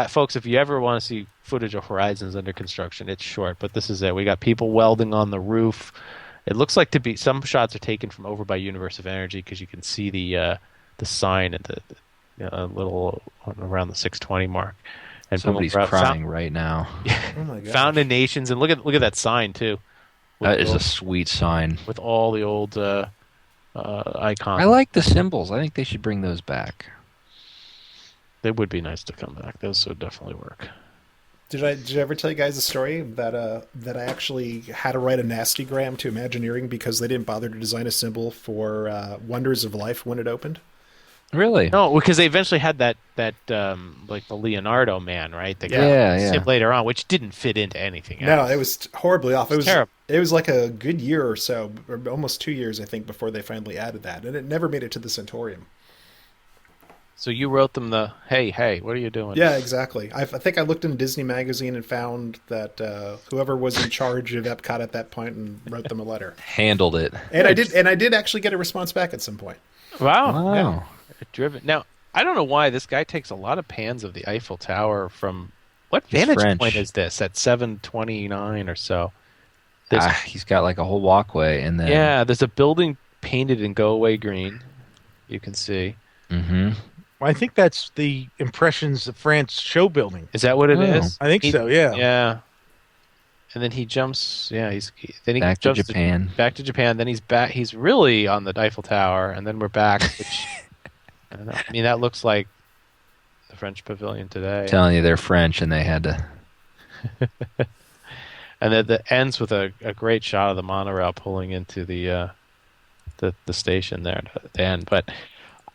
folks. If you ever want to see footage of Horizons under construction, it's short, but this is it. We got people welding on the roof. It looks like some shots are taken from over by Universe of Energy because you can see the sign at a little around the 620 mark. And Somebody's crying right now. Oh my god! Founding Nations, and look at that sign too. That is a sweet sign with all the old icons. I like the symbols. I think they should bring those back. They would be nice to come back. Those would definitely work. Did I ever tell you guys the story that I actually had to write a nastygram to Imagineering because they didn't bother to design a symbol for Wonders of Life when it opened? Really? No, because they eventually had that like the Leonardo man, right? Yeah. Later on, which didn't fit into anything else. No, it was horribly off. It was terrible. It was like a good year or so, or almost 2 years, I think, before they finally added that, and it never made it to the Centaurium. So you wrote them hey, what are you doing? Yeah, exactly. I think I looked in Disney Magazine and found that whoever was in charge of Epcot at that point and wrote them a letter. Handled it. And I did actually get a response back at some point. Wow. Yeah. Driven. Now, I don't know why this guy takes a lot of pans of the Eiffel Tower from what vantage point is this at 729 or so? He's got like a whole walkway, and then there's a building painted in go away green. You can see. Mm-hmm. Well, I think that's the Impressions of France show building. Is that what it is? I think so. Yeah. Yeah. And then he jumps. Yeah, then he back jumps to Japan. Back to Japan. Then he's back. He's really on the Eiffel Tower, and then we're back. Which I don't know. I mean, that looks like the French Pavilion today. I'm telling you, they're French, and they had to. And then that ends with a great shot of the monorail pulling into the station there at the end. But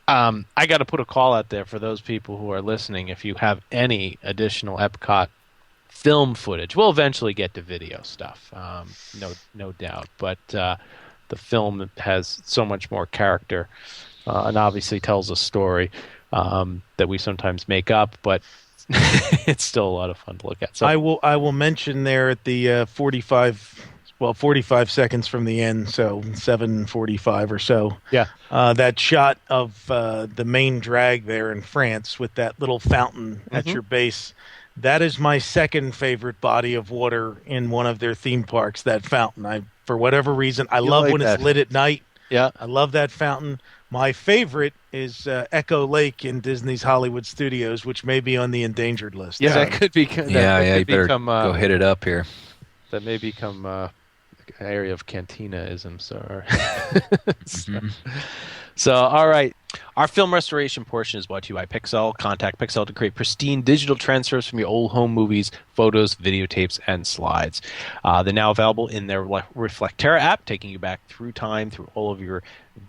I got to put a call out there for those people who are listening. If you have any additional Epcot film footage, we'll eventually get to video stuff, no doubt. But the film has so much more character and obviously tells a story that we sometimes make up, but it's still a lot of fun to look at. So I will mention there at the 45 seconds from the end, so 7:45 or so. Yeah. That shot of the main drag there in France with that little fountain at your base. That is my second favorite body of water in one of their theme parks, that fountain. For whatever reason, I love when it's lit at night. Yeah. I love that fountain. My favorite is Echo Lake in Disney's Hollywood Studios, which may be on the endangered list. Yeah, that could be. You better go hit it up here. That may become an area of cantina-ism. So, all right. Our film restoration portion is brought to you by Pixel. Contact Pixel to create pristine digital transfers from your old home movies, photos, videotapes, and slides. They're now available in their Reflectera app, taking you back through time through all of your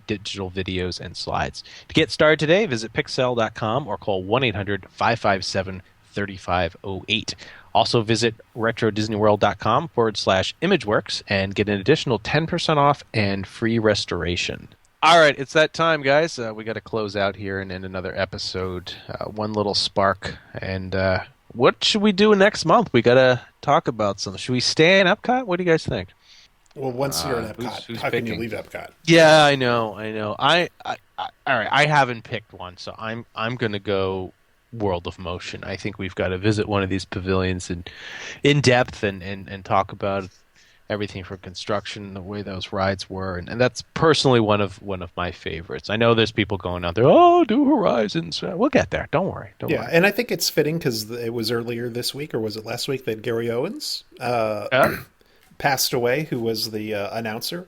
digital videos and slides. To get started today, visit Pixel.com or call 1-800-557-3508. Also visit RetroDisneyWorld.com/ImageWorks and get an additional 10% off and free restoration. All right, it's that time, guys. We got to close out here and end another episode. One little spark. And what should we do next month? We got to talk about something. Should we stay in Epcot? What do you guys think? Well, once you're in Epcot, how can you leave Epcot? Yeah, I know. All right, I haven't picked one, so I'm going to go World of Motion. I think we've got to visit one of these pavilions in depth and talk about everything from construction, the way those rides were, and that's personally one of my favorites. I know there's people going out there, do Horizons. We'll get there. Don't worry. Yeah, and I think it's fitting because it was earlier this week, or was it last week, that Gary Owens passed away, who was the announcer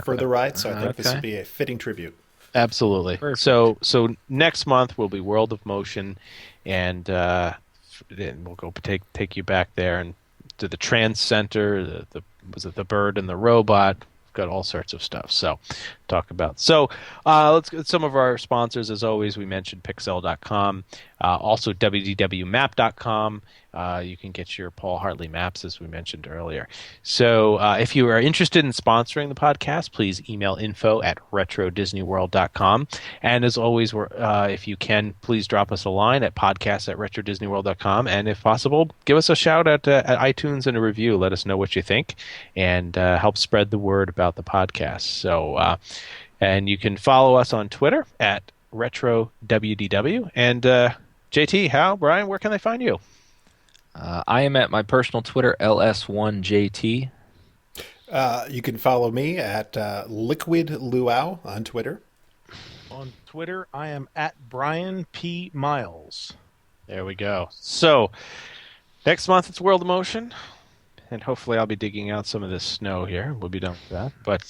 for the ride. So I think this would be a fitting tribute. Absolutely. Perfect. So next month will be World of Motion, and we'll go take you back there and to the Trans Center, was it the Bird and the Robot? We've got all sorts of stuff. So talk about. So let's get some of our sponsors. As always, we mentioned Pixel.com, also WDWMap.com. You can get your Paul Hartley maps, as we mentioned earlier. So if you are interested in sponsoring the podcast, please email info@retrodisneyworld.com. And as always, if you can, please drop us a line at podcast@retrodisneyworld.com. And if possible, give us a shout out at iTunes and a review. Let us know what you think and help spread the word about the podcast. So, and you can follow us on Twitter at RetroWDW. And JT, Hal, Brian, where can they find you? I am at my personal Twitter, LS1JT. You can follow me at Liquid Luau on Twitter. On Twitter, I am at Brian P. Miles. There we go. So, next month it's World of Motion, and hopefully I'll be digging out some of this snow here. We'll be done with that. But,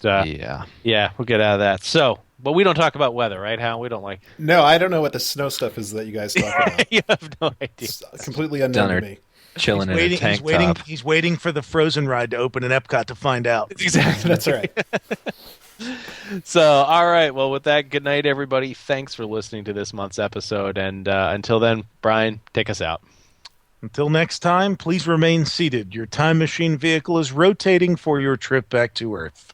yeah, we'll get out of that. So, but we don't talk about weather, right, Hal? We don't like... No, I don't know what the snow stuff is that you guys talk about. You have no idea. It's completely unknown to me. Chilling in a tank top. He's waiting for the Frozen ride to open in Epcot to find out. Exactly. That's right. So, all right. Well, with that, good night, everybody. Thanks for listening to this month's episode. And until then, Brian, take us out. Until next time, please remain seated. Your time machine vehicle is rotating for your trip back to Earth.